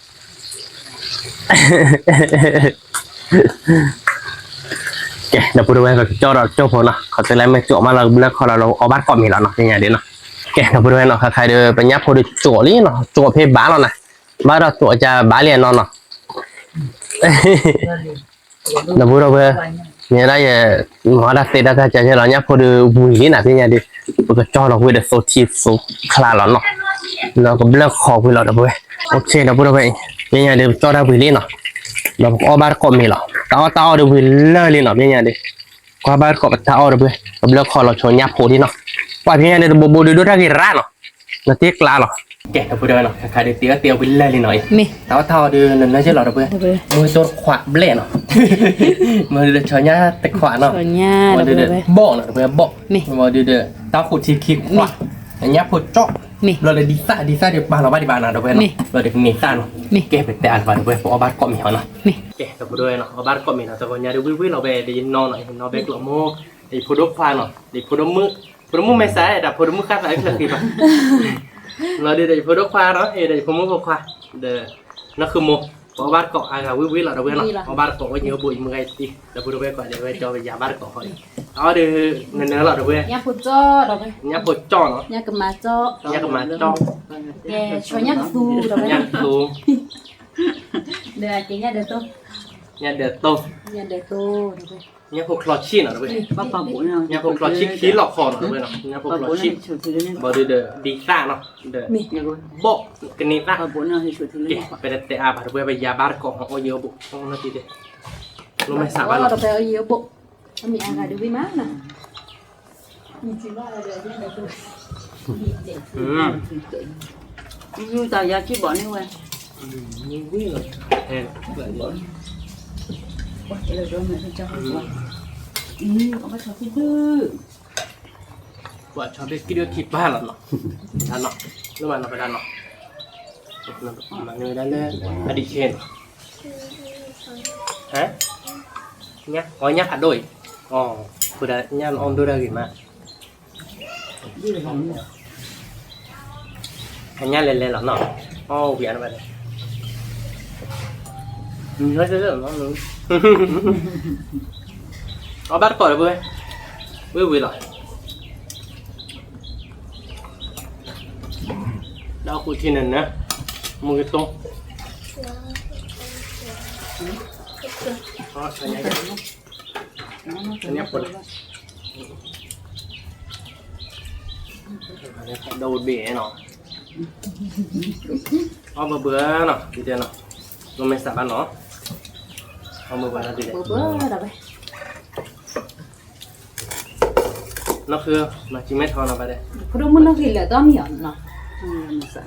ke da puru wa cho pho na kho te lai me cho ma la bla kho la lo obar kon mi la no nya de no ke da puru wa no kha khai de pa nyap pho de cho li no cho phe ba lo na ba ra cho cha ba liền no no là bữa đâu về nhà đây họ đặt tiền ra cho nó nhá, phô được vui lý nào thế nhà đi, porque cho nó vui được số chi số khá là nó có blog khó vui là được vui, ok là bữa đâu vậy nhà đi cho ra vui lý nó có ba cọp mì lọ, tao được vui lơi lý nó nhà đi, qua ba cọp tao được vui, blog khó là cho nhá phô đi nó, qua nhà đi bộ đưa ra cái ra nó tiếc là Oke, aku dah nak kade tiga bila ni noi. Tahu dia nana je lah dah boleh. Mui tor kuat blend no. Mui dia conya tek kuat no. Mui dia bok no, boleh bok. Mui dia tahu kuti kik kuat. Nya put cok. Lalu disa dia bahala di mana dah boleh no. Lalu dia nisa no. Oke, bete alfa dah boleh. Obat kok mih no. Oke, aku dah nak obat kok mih no. Tahu nya dia wui no be dia no be kelomo. Di produk kuat no. Di produk mu mesai dah produk mu kat lagi lagi pak. Nó đi đây product khoa đó, thì đây không có khoa, để nó không mua, có bát cọ ai là quý là đâu biết nó, có bát cọ có nhiều bụi một ngày đi, để product gọi để cho bây giờ bát cọ hỏi, đó thì nên là đâu biết, nhà phụ cho đâu biết, nhà phụ cho nó, nhà cầm má cho, cho nhắc su đâu nhà su, để cái nhà để tô, nhà để tô, nhà phụ clot chi nào đâu biết, nhà phụ clot chi khí lọc khò nào đâu biết nó, nhà phụ clot chi, bảo đi xa nó, để bộ cái này ra, bây giờ tệ à bảo bây giờ bar cọ họ nhiều bộ, không nó gì đấy, nó mới xả vào. Đâu phải nhiều bộ, mình ăn được với má nè. Như tao ra chỉ bỏ nữa Như quý rồi. ông bắt cho cái thứ Vợ cho biết cái đứa thịt ba lần nó đàn nó lúc mà nó phải đàn nó mà người đã lên là đi trên hả nhá có nhắc hạt đôi vừa đã nhá ông đưa ra gì mà nhá lên là nó biển nó vậy nói thế là nó nó bắt còi vui lại đau cụ chi này nữa mua cái tôm đó cho nhảy đầu bể nó bữa nó thì thế nào nó mới sạp ăn nó bữa nó thì nó khưa mà chỉ mấy thon nó vào đây có đúng nó thì là to miệng nó mình xả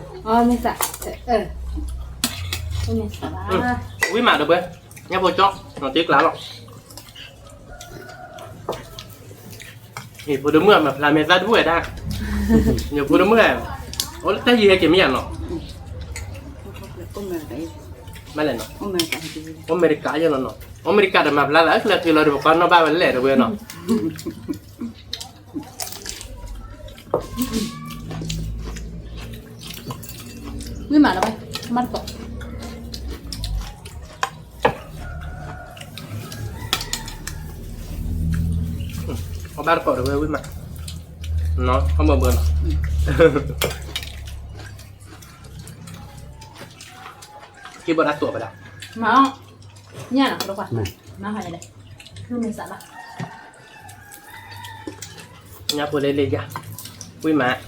mình xả quý mà được bê nhá vô chó nó tiếc lá rồi thì phụ đúng mà làm mẹ ra đúng rồi đã nhiều phụ đúng rồi ôi cái gì hay kiểu mấy nó mấy lần nó America cho nó America để mà là thì là được con nó ba vấn đề được bê nó quý mà nó bay mắt cọ có ba cọ được với mặt nó không bờ nó khi bữa đã tuổi vào đâu mà nha nào đâu phải มาหอยเลยคือมันสับอ่ะ nhà phụ lên lên nha quý má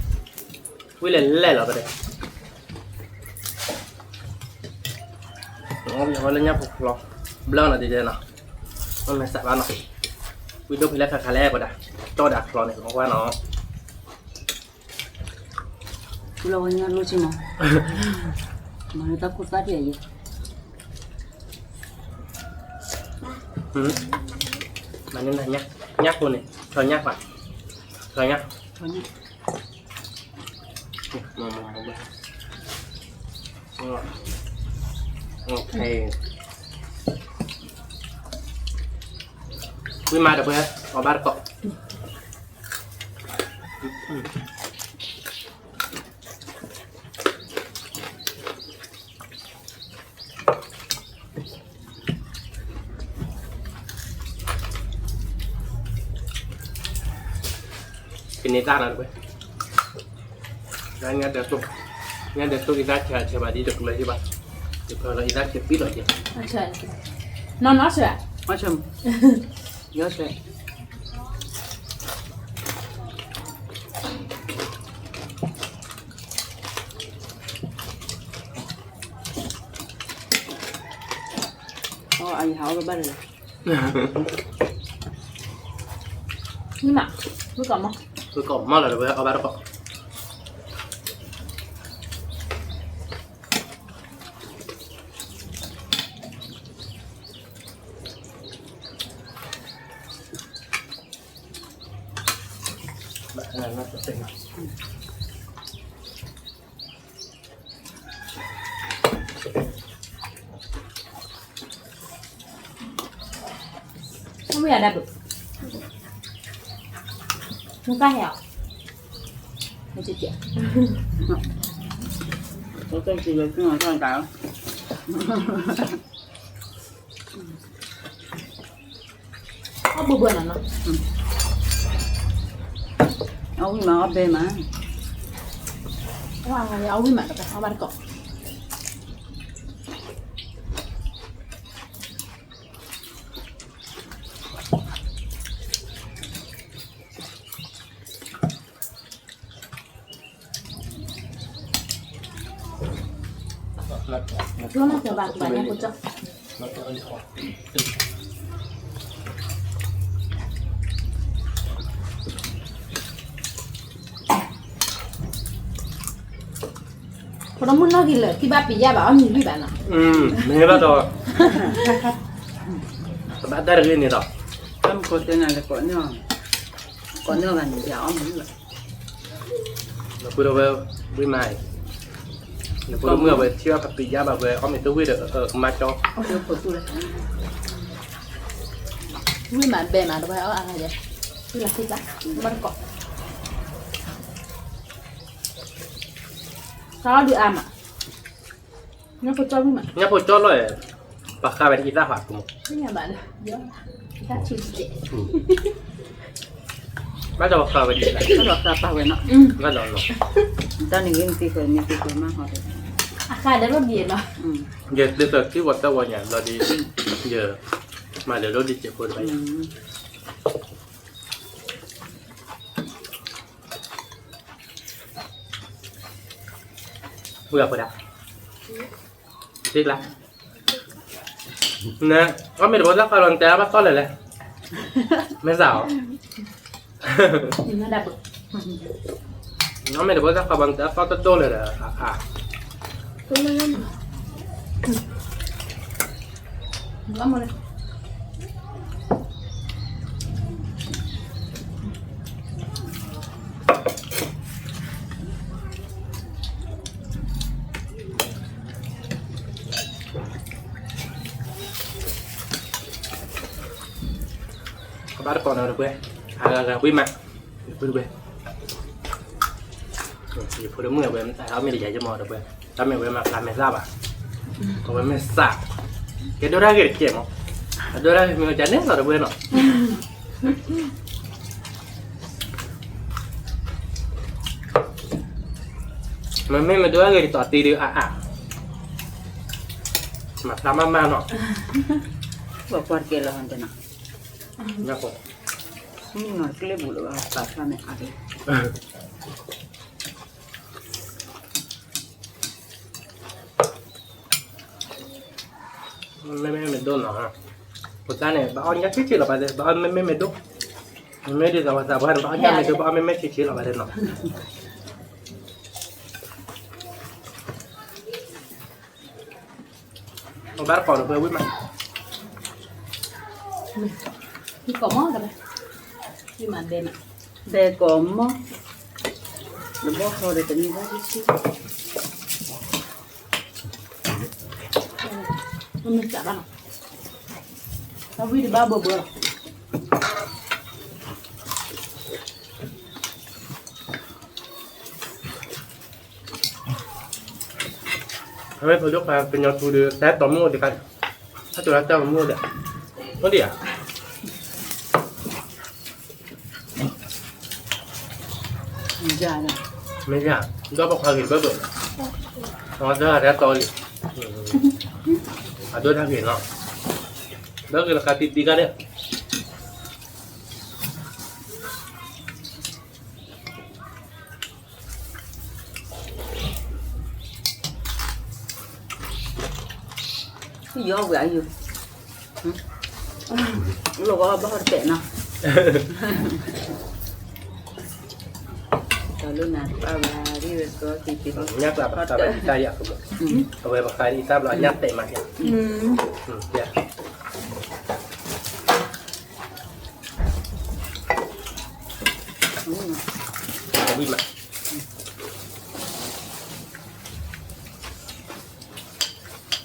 quý lên lên là cái đấy ngon như lên nhà phụ lo blau là gì đây nào con này sạch bao nào quý đôi khi lấy khá lẹ vào đã cho đặt lo này không qua nó lâu nha lâu chứ mà người ta cút phát gì mà như này nhá nhắc luôn này thôi nhắc vào thôi nhá ok quý mai được chưa có ba cọ cái này ra là được rồi nghe được tôi ra chờ bà đi được lấy chứ bà được rồi lấy ra biết rồi chứ trời nó sửa Nói chung nhớ xem anh hảo rồi bắt rồi nhưng mà mới còn không tôi còn mong là được ở ba đó nó sẽ tỉnh không bây giờ đạt được không có hẻo nó chưa chịu có cái gì vậy cứ ngồi cho anh tạo có bữa bữa nào nó ông mà ở bên mà có ăn ấu với mặt được không ăn cọ nó chờ bạn nha cô cho nó muốn nói gì lời khi ba bị da bảo nhìn với bạn à mình bắt đầu bạn đã được lên rồi em có tên này là có nữa bạn giáo mình vậy là vừa đầu với mày là vừa mưa về chưa phải bị da bảo về ông mình tôi quy được ở mặt cho được của tôi với bạn bè mà đâu phải ở ăn này vậy cứ là thích lắm bắt cọ đó được ăn à nó có cho với bạn nhá phụ cho rồi và khai về đi ra hoạt cùng cái nhà bạn nhớ ta chịu dễ bắt đầu khai về đi lại nó đọc ra bao vậy nó bắt đầu rồi ta này những cái mà họ khai đấy nó gì mà giờ từ từ khi vật tao vào nhà rồi đi giờ mà để nó đi chợ phụ vậy vừa phải đặt tiếc lắm nè có mấy đứa rác vào lần té bắt con lại này mấy rào nó đập nó mấy đứa rác vào lần té con tốt lại là tôi lên lắm rồi bắt con nào được quê là quý mặt được quê thì phụ nữ người quê tại sao mình để dạy cho mò được quê tao mình quê mà làm mày ra à còn quê mày sạc cái đó ra cái chuyện không đó ra mình chán hết rồi được quê nó mà mình đưa cái tọt tì đi mà làm mà nó Bapak kela hantar nak. นะผม Ini nak kela bulu bapak kami ada. ไม่โดนหรอกฮะผมจ้าเนี่ยบ้านยังชิดๆหรอไปเลยบ้านไม่โดนไม่ได้สบายบ้านบ้านยังไม่โดนบ้านไม่ชิดๆหรอไปเลยเนาะบ้านก่อนเพื่อวิ่งมา Đi có mó rồi. Đi mà đêm. Deh komo. Lebih kau dah tanya lagi sih. Mình chả bằng. Tao đi ba bữa bữa. ทำให้เขายกมาเป็นยอดทูเดือแต่ต่อมือเดียวกันถ้าตัวเจ้ามือเดียวก็เดียว Jangan. ไม่ยากก็บอกความเห็นก็เบิดอ๋อจะแล้วต่อเลยด้วยทางเห็นเนาะแล้วคือราคาติดดีกันเนี่ยYo gue ayu. Lo kau bahar pena. Kalau nak abadi betul tipi. ยักษ์แบบตาแบบใจอยากสมมติเอาไว้มาขายอีทราบเรายักษ์เตะมาเนี่ยเนี่ย วิ่งมา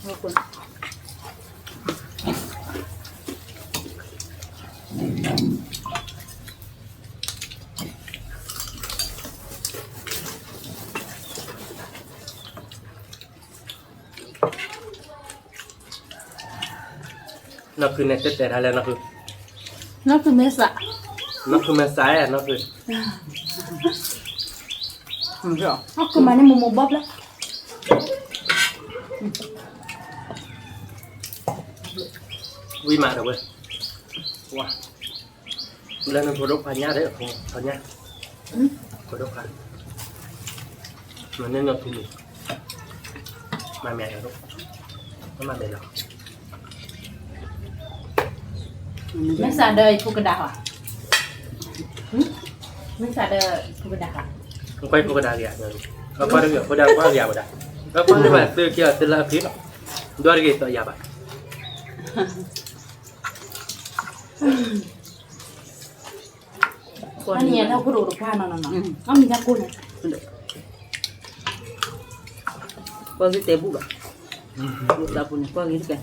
Walaupun. นั่นคือในเต็ดแต่ไทยแล้วนั่นคือ Nó cứ mê sợ. นั่นคือแม่ซ้ายอ่ะนั่นคือ Enggak. Nó cứ mà nó mù bóp lắm. วิ่งมาเถอะเว้ยว้าแล้วนั่นโผล่พันยาได้หรอพันยาโผล่พันมันเนี่ยเงาทุ่มมาแม่ครับก็มาเลยหรอ Mấy xà đời phụ cái đào à? Mấy xà đời phụ cái đào à? Không quay phụ cái đào gì à? Có qua được phụ đào qua gì à? Có qua được mà từ kia từ là phí mà đua đi tội gì vậy? Anh nhìn đâu có đồ được qua nào. Nó mình ra cô này. Kau gitu tebu gak? Kita punya kau gitu kan?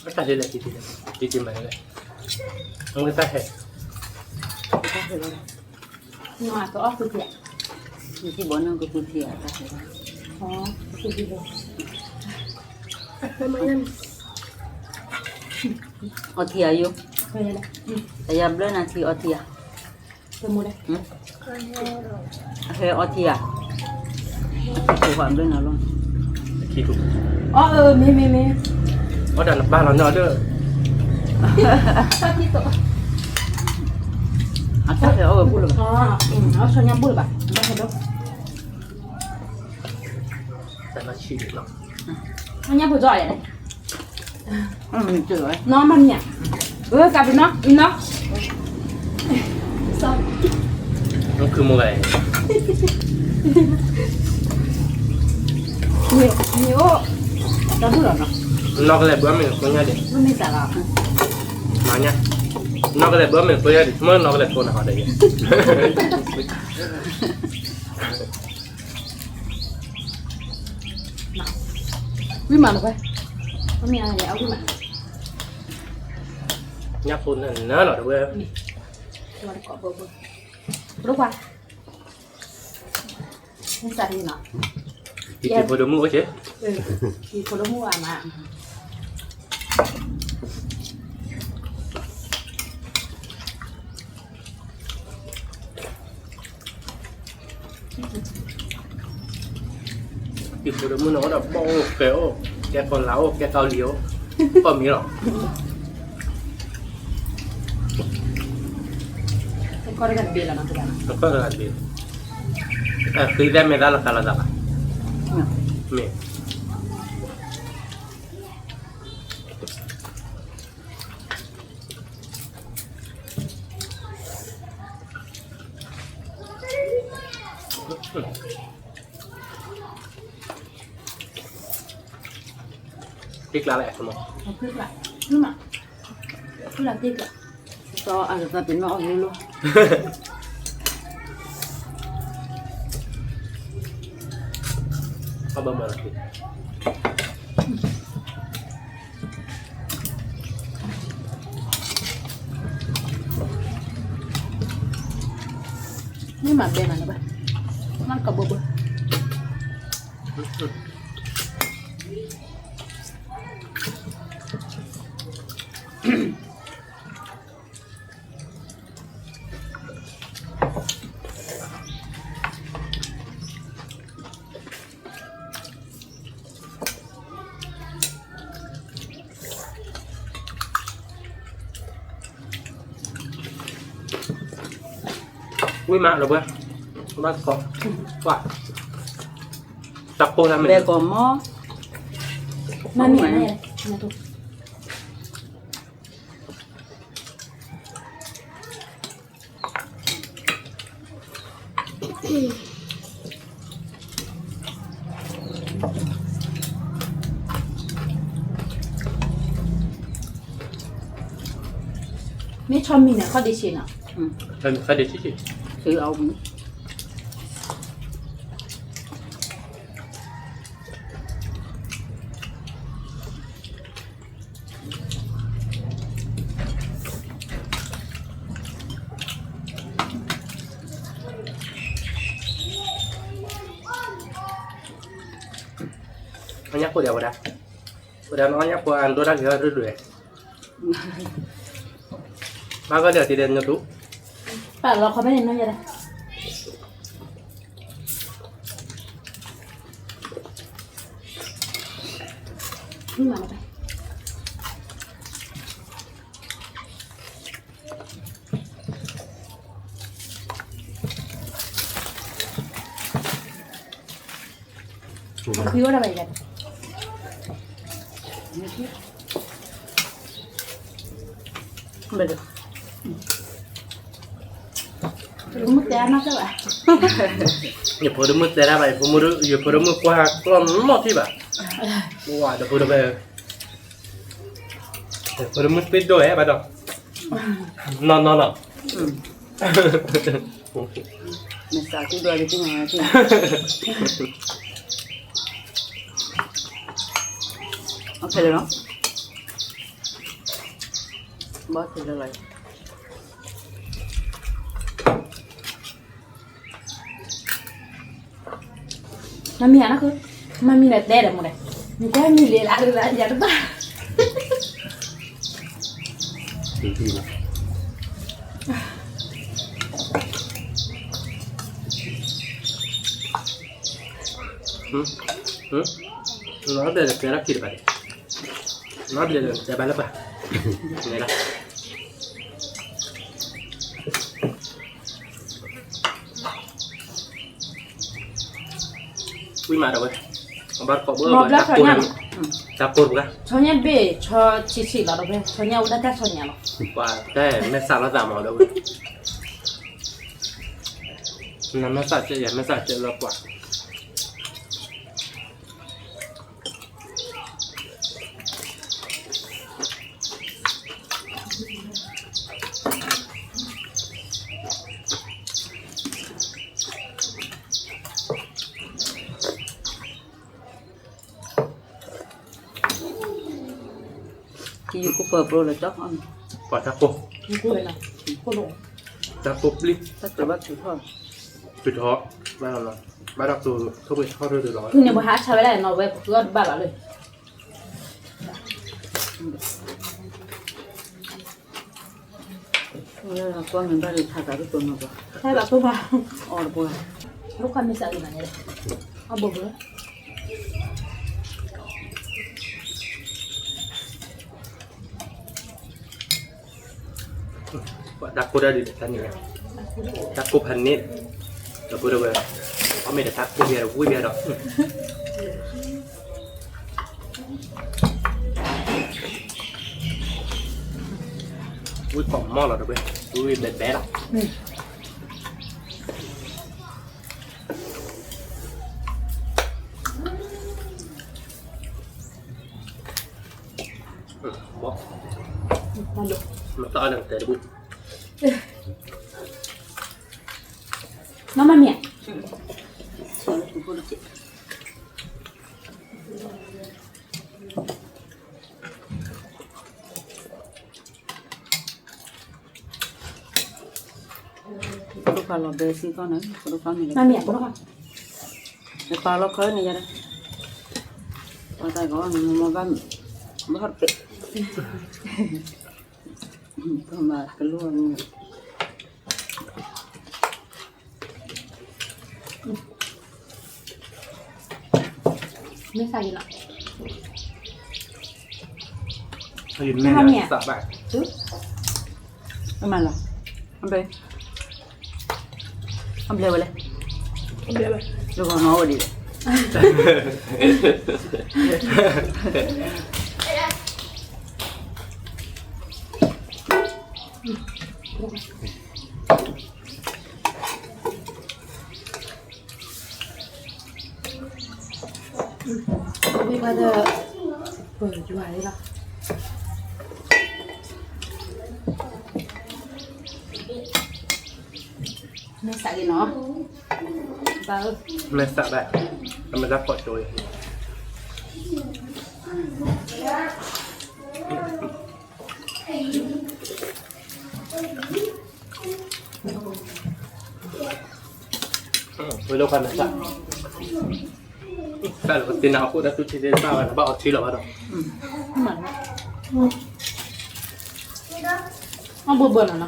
Kita ada lagi di tim mana lagi? Mungkin tak है. Nhưng mà có ốc từ thiện. Nanti bono ke putih atas. Từ gì rồi? Oti ayu. Về đây. Saya beli nanti oti ya. Tôi mua đây. He oti ya. Aku buat beli nalong. Khiถูก Mê. Có đàn ba nó nhỏ nữa. Sao chị tổ? Atas he oh bulu. Nó sao nhắm bụi bà. Nó hay đâu. Tại nó chỉ được nó. Nó nhắm bụi giỏi này. Chưa rồi. Nó mặn nhỉ? Cà với nó, in nó. Sao? Nó cứ mua về. Nhiều. Đó bụi nó. Nó cái này bữa mình có nha đi. Nó mới xả vào. Mà nha. Nó cái này bữa mình có nha đi. Mới nó cái này thôi là họ đấy. Quý mà coi. Có mẹ này áo quý mà. Nhắc phun là nó là được không? Cho nó có bơ. Lúc qua. Nó xả đi nó. Thì chỉ phải đúng mua chứ. Thì có đúng mua à mà. กินบุรุษน้องแบบโบ้เกลียวแกคนเล้าแกเกาเหลียวก็มีหรอก Ancora che bella la tua. แล้วก็ระดับดีแต่คือได้ไม่ได้ราคาระดับอ่ะไม่พริกละแหละสมอง Più là. Ma. Più là tica. to ăn được tiền nó ăn luôn เขาบะหมี่ผิด Nhưng mà bề mà nó vậy. Nó có bơ bơ. วิ่งมาหรือเปล่าบ้านเกาะว่าจับโปทำไม về còn mó Mà mẹ này. Nhà tôi. Mấy cho mình là có đi xin à? เป็นคดีที่ คือเอา อันนี้กูเดียวกูได้กูเดียวน้อยนี้กูอันตัวนั้นเยอะเรื่อยๆมาก็เดี๋ยวตีเด่นนะทุก Bà lo khó biết đến nó vậy đây. Nhưng mà nó đây. Khi có đâu vậy? không được Đúng mức giá nó các bạn. อย่าพูดมึงแต่ละไปพูดมึงอย่าพูดมึงกว่ากล้องหมดที่แบบว่าเดี๋ยวพูดไปเดี๋ยวพูดมึงปิดด้วยไปต่อนอน mình xả cái đuôi cái này thì ok rồi đó bớt thì rồi Mami anak aku. Mami lihat deh mulai. Muka mami lihat ada aja tuh. ดีๆนะน้องเดี๋ยวจะรับผิดไปน้องเดี๋ยวจะไปแล้วป่ะไงล่ะวิ่งมาเดี๋ยวเว้ยบาร์กอบเบอร์ จับปูนกัน Soalnya B, cho cici lah dong. Soalnya udah kan soalnya loh. ว่าแต่ไม่สาระตามหมอเดี๋ยวเว้ยนั่นไม่สาเจอย่าไม่สาเจเรากว่าthì dùng copper pro là chót ăn ปอดจับปู Aku enak. Aku dong. จับปูปลิ tất cả bác chủ thôi ปิดท้อบ้านเราเนาะบ้านเราตัวเขาไปเข้าด้วยร้อน Punya bahasa cewek lain, no web, gua bawa lu. Ôi là con mình ra được thả cả cái tuần rồi Saya bawa tuh, Pak. ồ là bùa Lu kan bisa gimana deh? Oh, boleh. Takku dah di depan ni. Takku panik. Takku dah ber. Kami dah takku biar gue biar dah. Gue kok mau lah dah ber. Gue bed lah. Bok. Malu. Mata ada tak ada bu. Mama mia. Soalnya kumpul cik. Kalau besi kan, kalau kami. Mami ya, kurang. Kalau kau ni jadi, kata kau ni mau kan berhenti. Kamar keluar ni. Ni saya nak. Hari ni tak baik. Tu. Mana? Ambil. Ambil boleh. Ambil apa? Lu kau mau dia. Tapi kada berjual lah. Masak cái nó. Bao. Mày tak baik. Kami dapat cuy. Belum kan masak. Kalau tina aku dah tu cerita apa, bawa cilok ada. Mana? Ang bobo na na.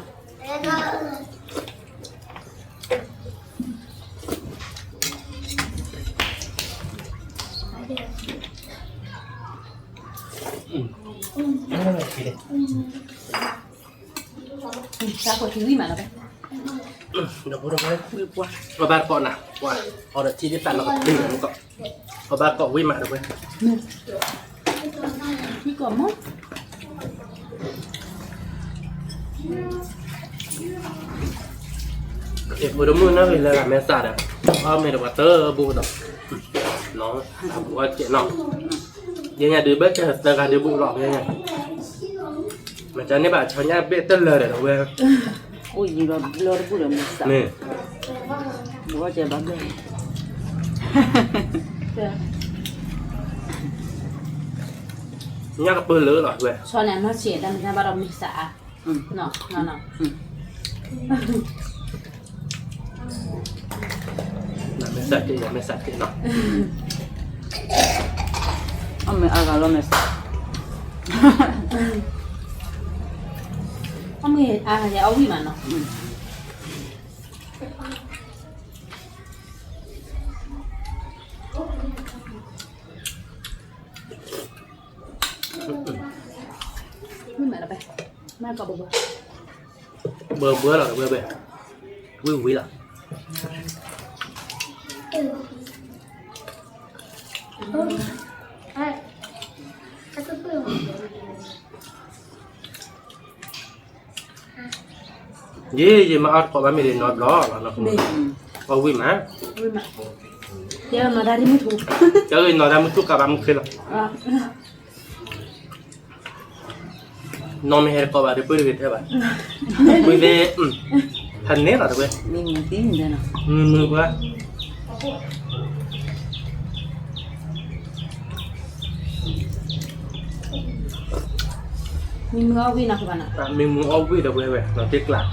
Sa ko tiwi mana ba? Dah buruk kan? Wah. Babar kok nah. Wah. Orang cerita nak tinggal kok. Babar kok wih mak dah. Ni ko mo? Buruk mana bila mesar dah. Mereka kata bu dah. No, aku cek no. Dia nya dia baca setengah dia bu lok dia nya. Macam ni bah, macamnya betul lah dah. Oh, ini luar pula masak. Ni. Buat je bagai. Nya apa le lah gue. Soalnya masih dan kita baru misa. No. Nak mesak dia no. Ame agak lomes. Kami ya awi mana? Mana ba? Mana kau bobo? Bơ là bơ bê. Quý là. Gì mà ăn có ba mươi nói đó là nó không có quý mà Awi mana? Dia mana dari mutu? chơi nói ra một chút cả ba mươi khi là nó mới hết có ba để bơi được thế bạn bơi về thành nét là thôi Mình tím thế nào? mưa quá Mình mau awi nak mana? mình muốn ôm quý được về nó tiếc là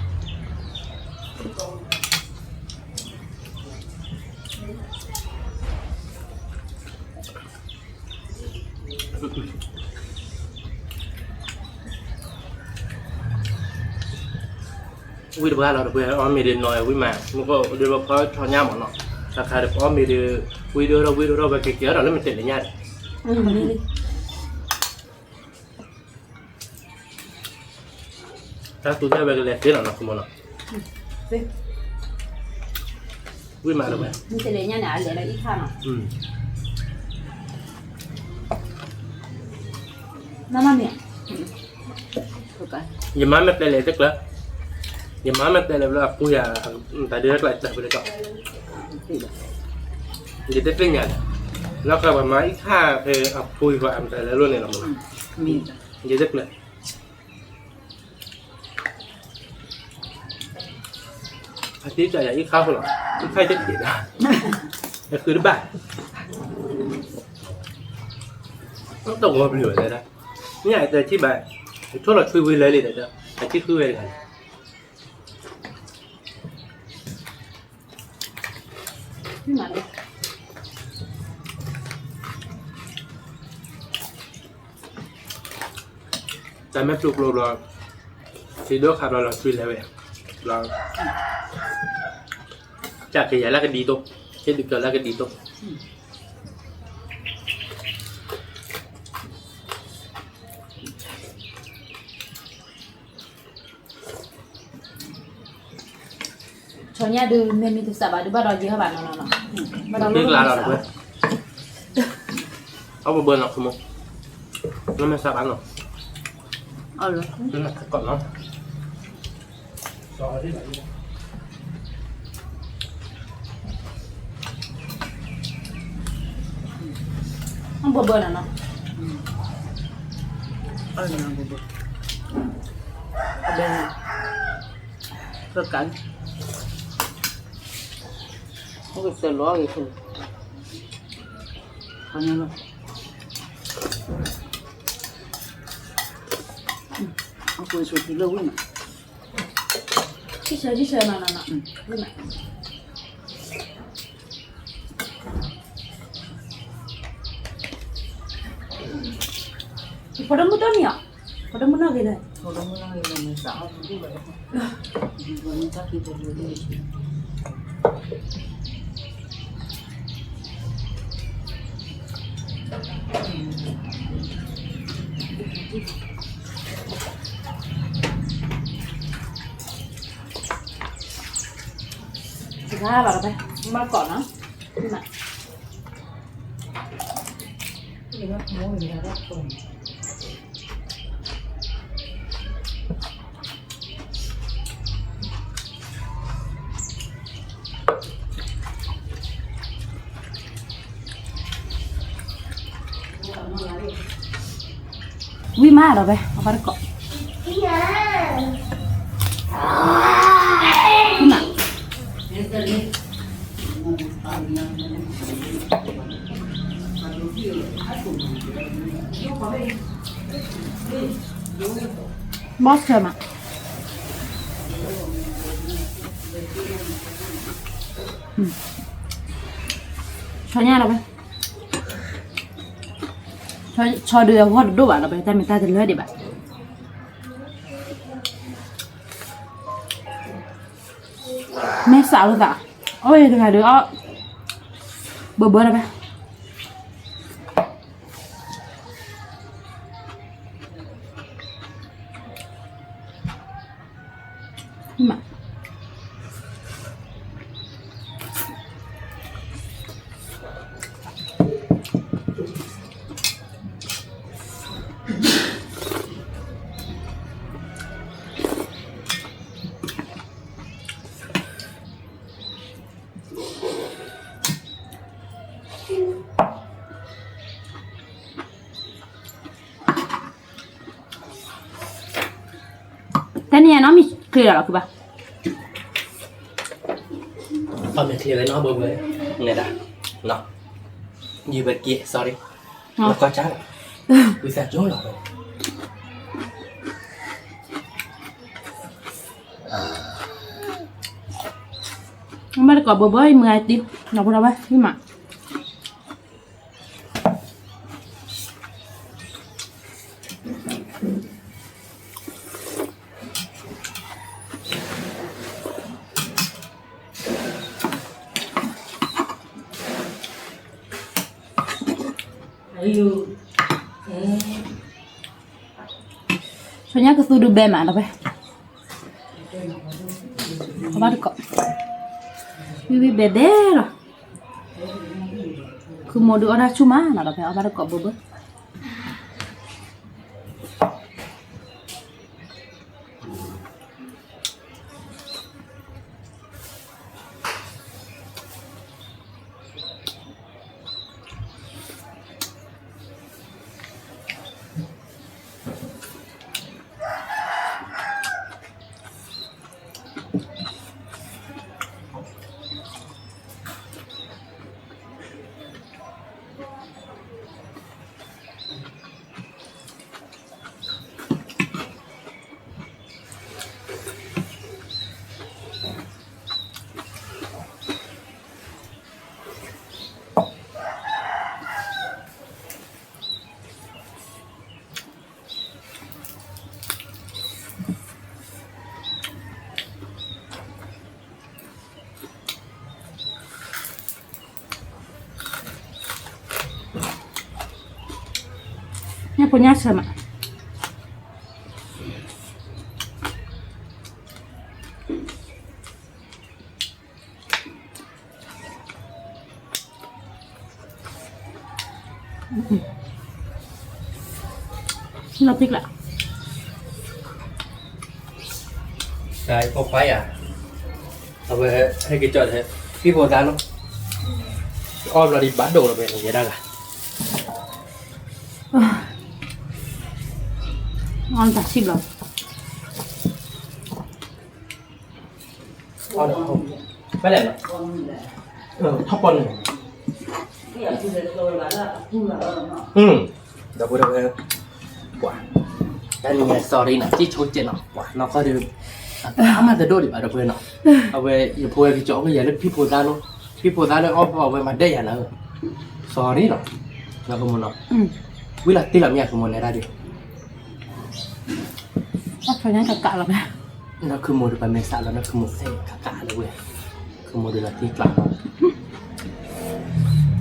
quý được là được về ông mình đến nói quý mà nó có đưa vào có cho nhau mà nó là khai được ông mình đưa quý đưa đâu về cái kia rồi nó mình tiện để nhau ถ้าตัวได้ไปกันเลยเสียหน่อยนะคุณมอนวิ่งมาเลยไหม นี่จะเลยเนี่ยนะเลยแล้วอีกข้างอ่ะน้ำมันเนี่ยถูกกัน อย่ามาไม่เป็นเลยสักแล้วอย่ามาไม่เป็นเลยแล้วกูอย่าแต่เดือดไหลจับไปเลยก่อนอย่าได้เป็นอย่างแล้วก็แบบมาอีกข้าเอาคุยกับอันแต่ละรุ่นเนี่ยเรามึง มี อย่าได้เลยอาทิตย์จะอย่างอีกข้าวหรออีกข้าวจะเขียนนะก็คือได้บ้างต้องตกมาเป็นเหลือเลยนะนี่ไอ้แต่ที่แบบช่วงเราช่วยวิ่งเลยเลยแต่ไอ้ที่คืออะไรกันนี่มาเลย แต่ไม่ปลุกเราซีโดขับเราช่วยแล้วเว้ยเราจากขยายแล้วก็ดีตกเช่นดึกเกินแล้วก็ดีตกชอนเนี่ยดูเมนูที่สับดูบ้านเราเยอะบ้านเราเนาะบ้านเรา เลิกลาเราเว้ยเอาไปเบิร์นหรอกคุณโมแล้วไม่สับอันหรอก เอาเลย ก่อนเนาะต้องเบอร์เนาะ เอาเลยนะบุบเอาเลยเพื่อกันเขาก็จะร้องอีกคนเขาเนี่ยมั้งเอาคุยสุดที่เลิกวิ่ง ที่เชยเนาะนี่มาพอดมุดเนี่ยพอดมุดอะไรเนี่ย เขาต้องมาเรียนภาษาดูแบบวันนี้ถ้าคิดจะเรียนได้ใช่สุดท้ายเราไปมาก่อนนะนี่มาวิ่งมาเราไปเอาไปก่อนขึ้นมาบอสเธอมาชอเนี่ยเราไปชอเดือหัวดูบ้าเราไปแต่ไม่ตาจะเลือดดิบ้าแม่สาวเลยจ้ะโอ้ยเดี๋ยวเดี๋ยวเบื่อเราไปมา แต่เนี่ยน้องมีเคลียร์หรอคือปะ ตอนนี้เคลียร์เลยเนาะเบอร์เลยเนี่ยนะเนาะยืมเมื่อกี้ sorry แล้วก็จ้างวิสาจุ๊หรอไม่ได้กอดเบอร์เบอร์เมื่อยติ๊บเราพูดเอาไว้พี่หมาช่วงนี้ก็สู้ดูเบมอ่ะเราไป Apa kok? Bibi beda lah. Cứ một đứa ra chuma là phải ở ba đứa cọ bơ bơ. Ini punya sama. Lapik lah. Đây, có khoái à? Về hay cái chợ thế, cái bộ dáng nó om là đi bán đồ là về vậy đó là. Ngon thật xịn lắm. Om được không? Cái này là thóc bồn. Đâu có đâu hết. Quả. Cái này sorry nè, chỉ chối chuyện nó. Quả nó có được. Mà từ đâu đi bảo được về nó. Ở về giờ phơi cái chỗ bây giờ nó phi phơi ra luôn. Phi phơi ra nó om vào về mặt đây à nó. Sorry nó. Nó không muốn nó. Với là tí làm nhà của mình này ra đi. Phải nhá cả là mẹ. Nó cứ mua được bài mê xạ là nó cứ mua xe cảเลยเว้ย cứ mua được là tí lắm.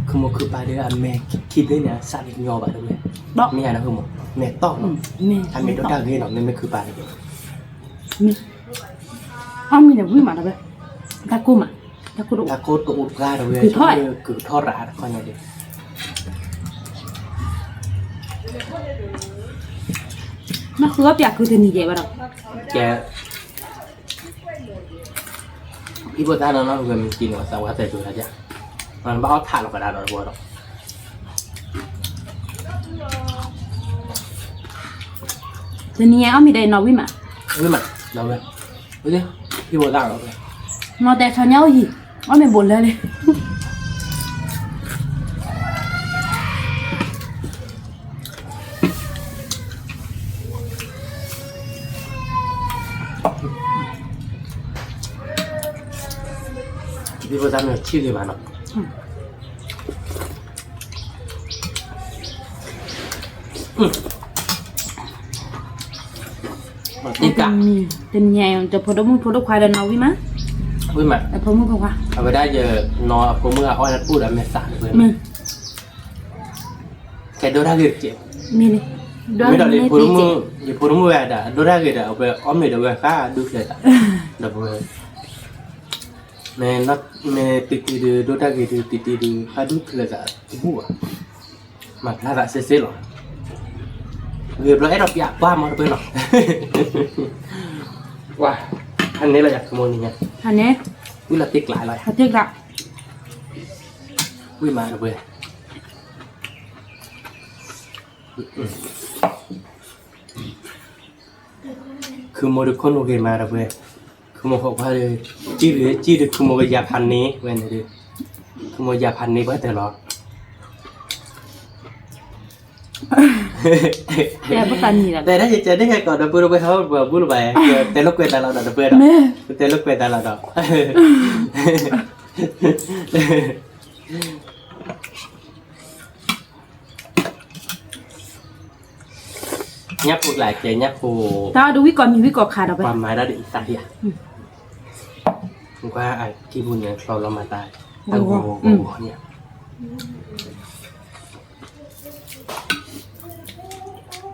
Cứ mua cứ bài đấy là mẹ khi đấy nè xạ được nhỏ bài đấyเว้ย Đó. Mẹ nó không mua. Mẹ to nó. Mẹ đó đang ghê nó nên mẹ cứ bài đấy. Mẹ. Ông mình là vui mà đâu vậy? Ta cô mà. Ta cô độ. Ta cốt có ụt ra rồi ว้ย cứ thoát ra coi này đi. Nó khứa bẹt cứ thế như vậy bắt đầu. Kẻ ít bữa ta nó về mình chỉ nó sao quá tệ rồi là chứ. Nó bao thả nó cả đàn rồi đó. Thế như ông mình đây nói với mà. Với mặt, đâu vậy? Với đi, ít bữa ta nó về. Nó đẹp cho nhau gì? Ông mình buồn lên đi. Đi vào gian này chia gì mà nó. Mà tí cả. Tình nhà cho phụ đốc khoai là nói với má. Với mặt. Phụ đốc không khoai. Ở đây đây giờ nó có mưa oi là phu đã mệt sẵn rồi. Cái đồ ra ghê chị. Mình đi. Mới đầu đi phụ đốc mưa đã đồ ra ghê đã về ôm này đồ về khá được rồi đã. Được rồi. Mẹ titi de doda gitu titi de hadu kelaza buah mak lara sese lo người bro erop ya qua mà bên lo wow anh này là giặt môn này nha Anh ấy quý là tiếc lại rồi tiếc lại quý mà được vềคือโมดูคนโอเคมาแล้วเว้ยคือโมเขาว่าเลยจี้เลยคือโมกับยาพันนี้เว้ยเนี่ยดิคือโมยาพันนี้ไว้แต่หรอ Dạ bất tần gì làแต่ถ้าจะเจอได้ไงก่อนเราพูดไปเขาพูดไปแต่ลูกเวทเราเพื่อนแต่ลูกเวทเราnhấp phụ lại chạy nhấp phụ tao đâu biết còn khá đâu vậy ความหมายระดับสัตย์อ่ะผมว่าไอ้ที่บุญเนี่ยเรามาตายตั้งโง่เนี่ย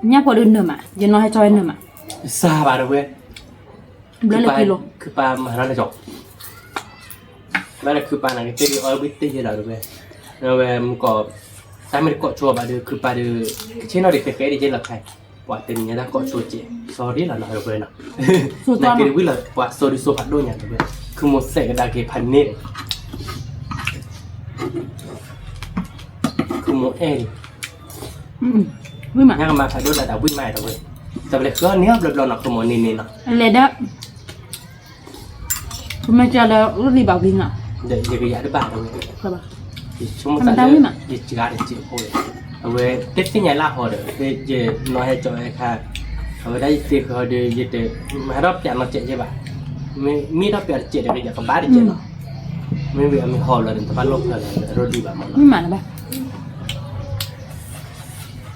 nhá có đơn nữa mà giờ nói cho anh nữa mà ซาบาร์เว้ย Berapa kilo? คือปลามหาราชจอกนั่นแหละคือปลาหนังเตยออยบิตตี้เราด้วยแล้วมันก็ถ้าไม่ก็ชัวร์มาดูคือปลาดูเช่นเราเด็กเก๋ๆดิเจนหลักใครว่าเต็มเนี้ยแล้วก็ชัวร์เจ sorry เราเราด้วยนะนั่นคือวิลล์ว่า sorry โซพัดด้วยเนี่ยด้วยคือหมดเสกดาเกพันเน็ตคือหมดเอง Wih mak. ยังมาขายด้วยแต่วิ่งไม่ด้วยแต่เลยก็เนี้ยเรียบร้อยนะคือหมดนี่นะ Leda. Cuma ada lu di bagian nggak? เดี๋ยวก็อยากได้บ้างตรงนี้ Berapa? ช่วงนั้นยิ่งการยิ่งโอ้ยเอาไว้เด็กที่ใหญ่ละหัวเด้อคือจะน้อยให้จอยค่ะเอาไว้ได้ตีเขาเดี๋ยวจะมารับจากมาเจ็ดใช่ป่ะมีรับจากเจ็ดเดี๋ยวอยากกับบ้านเจ็ดเนาะไม่เวลามีหอเลยแต่บ้านลบเลยรถดีแบบมัน Wih mana bah?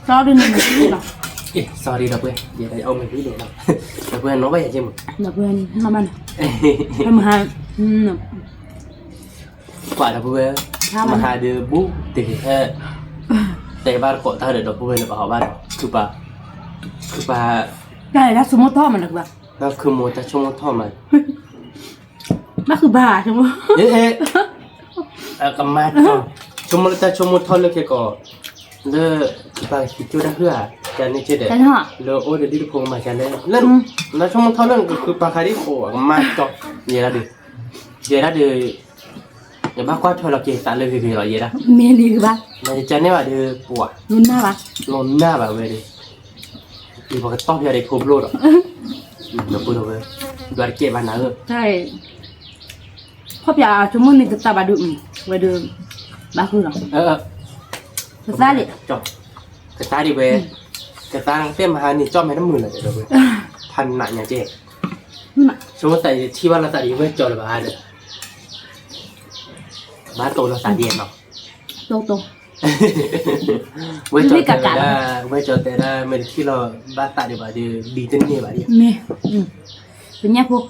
Sao đi nhìn cái gì เอ๊ะ sorry เราเพื่อนเดี๋ยวเอาไม่รู้เดี๋ยวเราเพื่อนน้องไปอย่างเช่นมึง Nggak berani, mana? Hai mahal. กว่าเราเพื่อนมาหาเดือบุ๊กติดแค่แต่บ้านเกาะท่าเดือดเราเพื่อนเราบอกบ้านคือปลา Cái này là số một thò mà được bà. แล้วคือโมจะช่วงท่อมา Nóคือbà chứ không? เอ๊ะกำมาจ้ะชั่วโมงแต่ชั่วโมงทอดเลยแค่ก็เลิกไปคิดจุดได้เพื่อจะนี่เจ๊เด็ด Cái hả? เลิกโอ้เดี๋ยวดิพงมาแค่นั้นเล่นแล้วชั่วโมงทอดเรื่องคือปลาคาริโอกำมาจ้ะเยอะดิอย่าบ้าก้าชอเราเกตาเลยคือเราเยอะนะ Mẹ đi bà. มันจะเจอเนี่ยว่าเดือปวด Luôn na bà. นอนหน้าแบบเว้ยดิดีพอก็ต้องอย่าได้ครบโลดอ่ะเดี๋ยวพูดเอาไว้ดูอะไรเก็บบ้านนะCái Khóc dạ chúng mình người ta bà đựng về đường bà khư rồi. Thật ra đi. จบกระตาดิเว้ยกระตาเต้มหานี่จอมให้น้ำมือเลยเดี๋ยวเว้ยพันหนักอย่างเจ๊ Wih mak. สมมติแต่ที่ว่าเราตัดอีเว้ยจอเลยบ้านเลยบ้านโตเราตัดเดียนเนาะ Tô tô. เว้ยจอแต่ละเว้ยจอแต่ละเมื่อที่เราบ้านตัดดีกว่าดีจนนี่บ้านเดียว Mẹ. Bên nhà cô.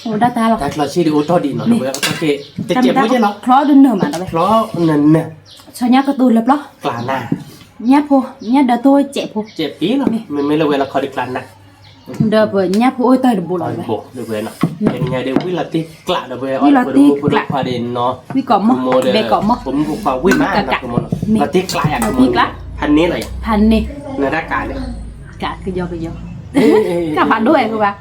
Ồ đã ta แต่ rồi. เราชื่อดีโอ้ทอดีเนาะเว้ยโอเคจะเจ็บไม่ใช่เนาะ Khó đừng nở mà đâu เพราะนั่นเนี่ย Sao nhà có tôi lập đó. กลาหน้า Nhà cô, nhà đỡ tôi chạy cô. เจ็บปีเนาะไม่เลยเวลาคอดีกลาหน้า Đỡ với nhà cô ôi tay được bù ตอน lại โบ vậy. กเลยเว้ยเนาะเป็นไงเดี๋ยววิลาติกลาเดี๋ยวเว้ย วิลาติกละ พอดีเนาะ Vì có mò, bè có mò. ผมบุกฟังวิ่งมาครับผมลาติกลาอย่างผมพันนี้เลย Thành nè. ในร่างกายเนี่ย Cả cái do. Các bạn đuổi cô bà.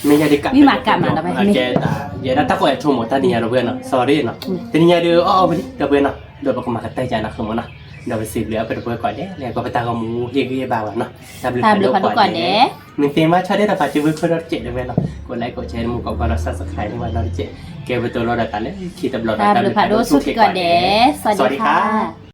ไม่ใช่ดิกัด วิมานกัดมาแล้วไหม แกตาเดี๋ยวถ้าก็ชมหมดตาเนี่ยเราเว้ยเนาะ sorry เนาะแต่เนี่ยเดี๋ยวอ้อไปดิเราเว้ยเนาะเดี๋ยวประมาณกันใต้ใจนะคือมันเนาะเดี๋ยวไปสืบเหลือไปดูก่อนเด้แล้วก็ไปตากับหมูเฮียบ้างเนาะตาม được phảnก่อนเด้ หนึ่งเต็มว่าชาได้แต่ฝากชีวิตเพื่อนเราเจ็ดเลยเนาะกดไลค์กดแชร์หมู่กับเรา subscribe ที่วันเราเจ็ดเก็บไปตัวเราได้กันเลยขีดตำรวจ ตามดูผ่านดูสุดก่อนเด้สวัสดีค่ะ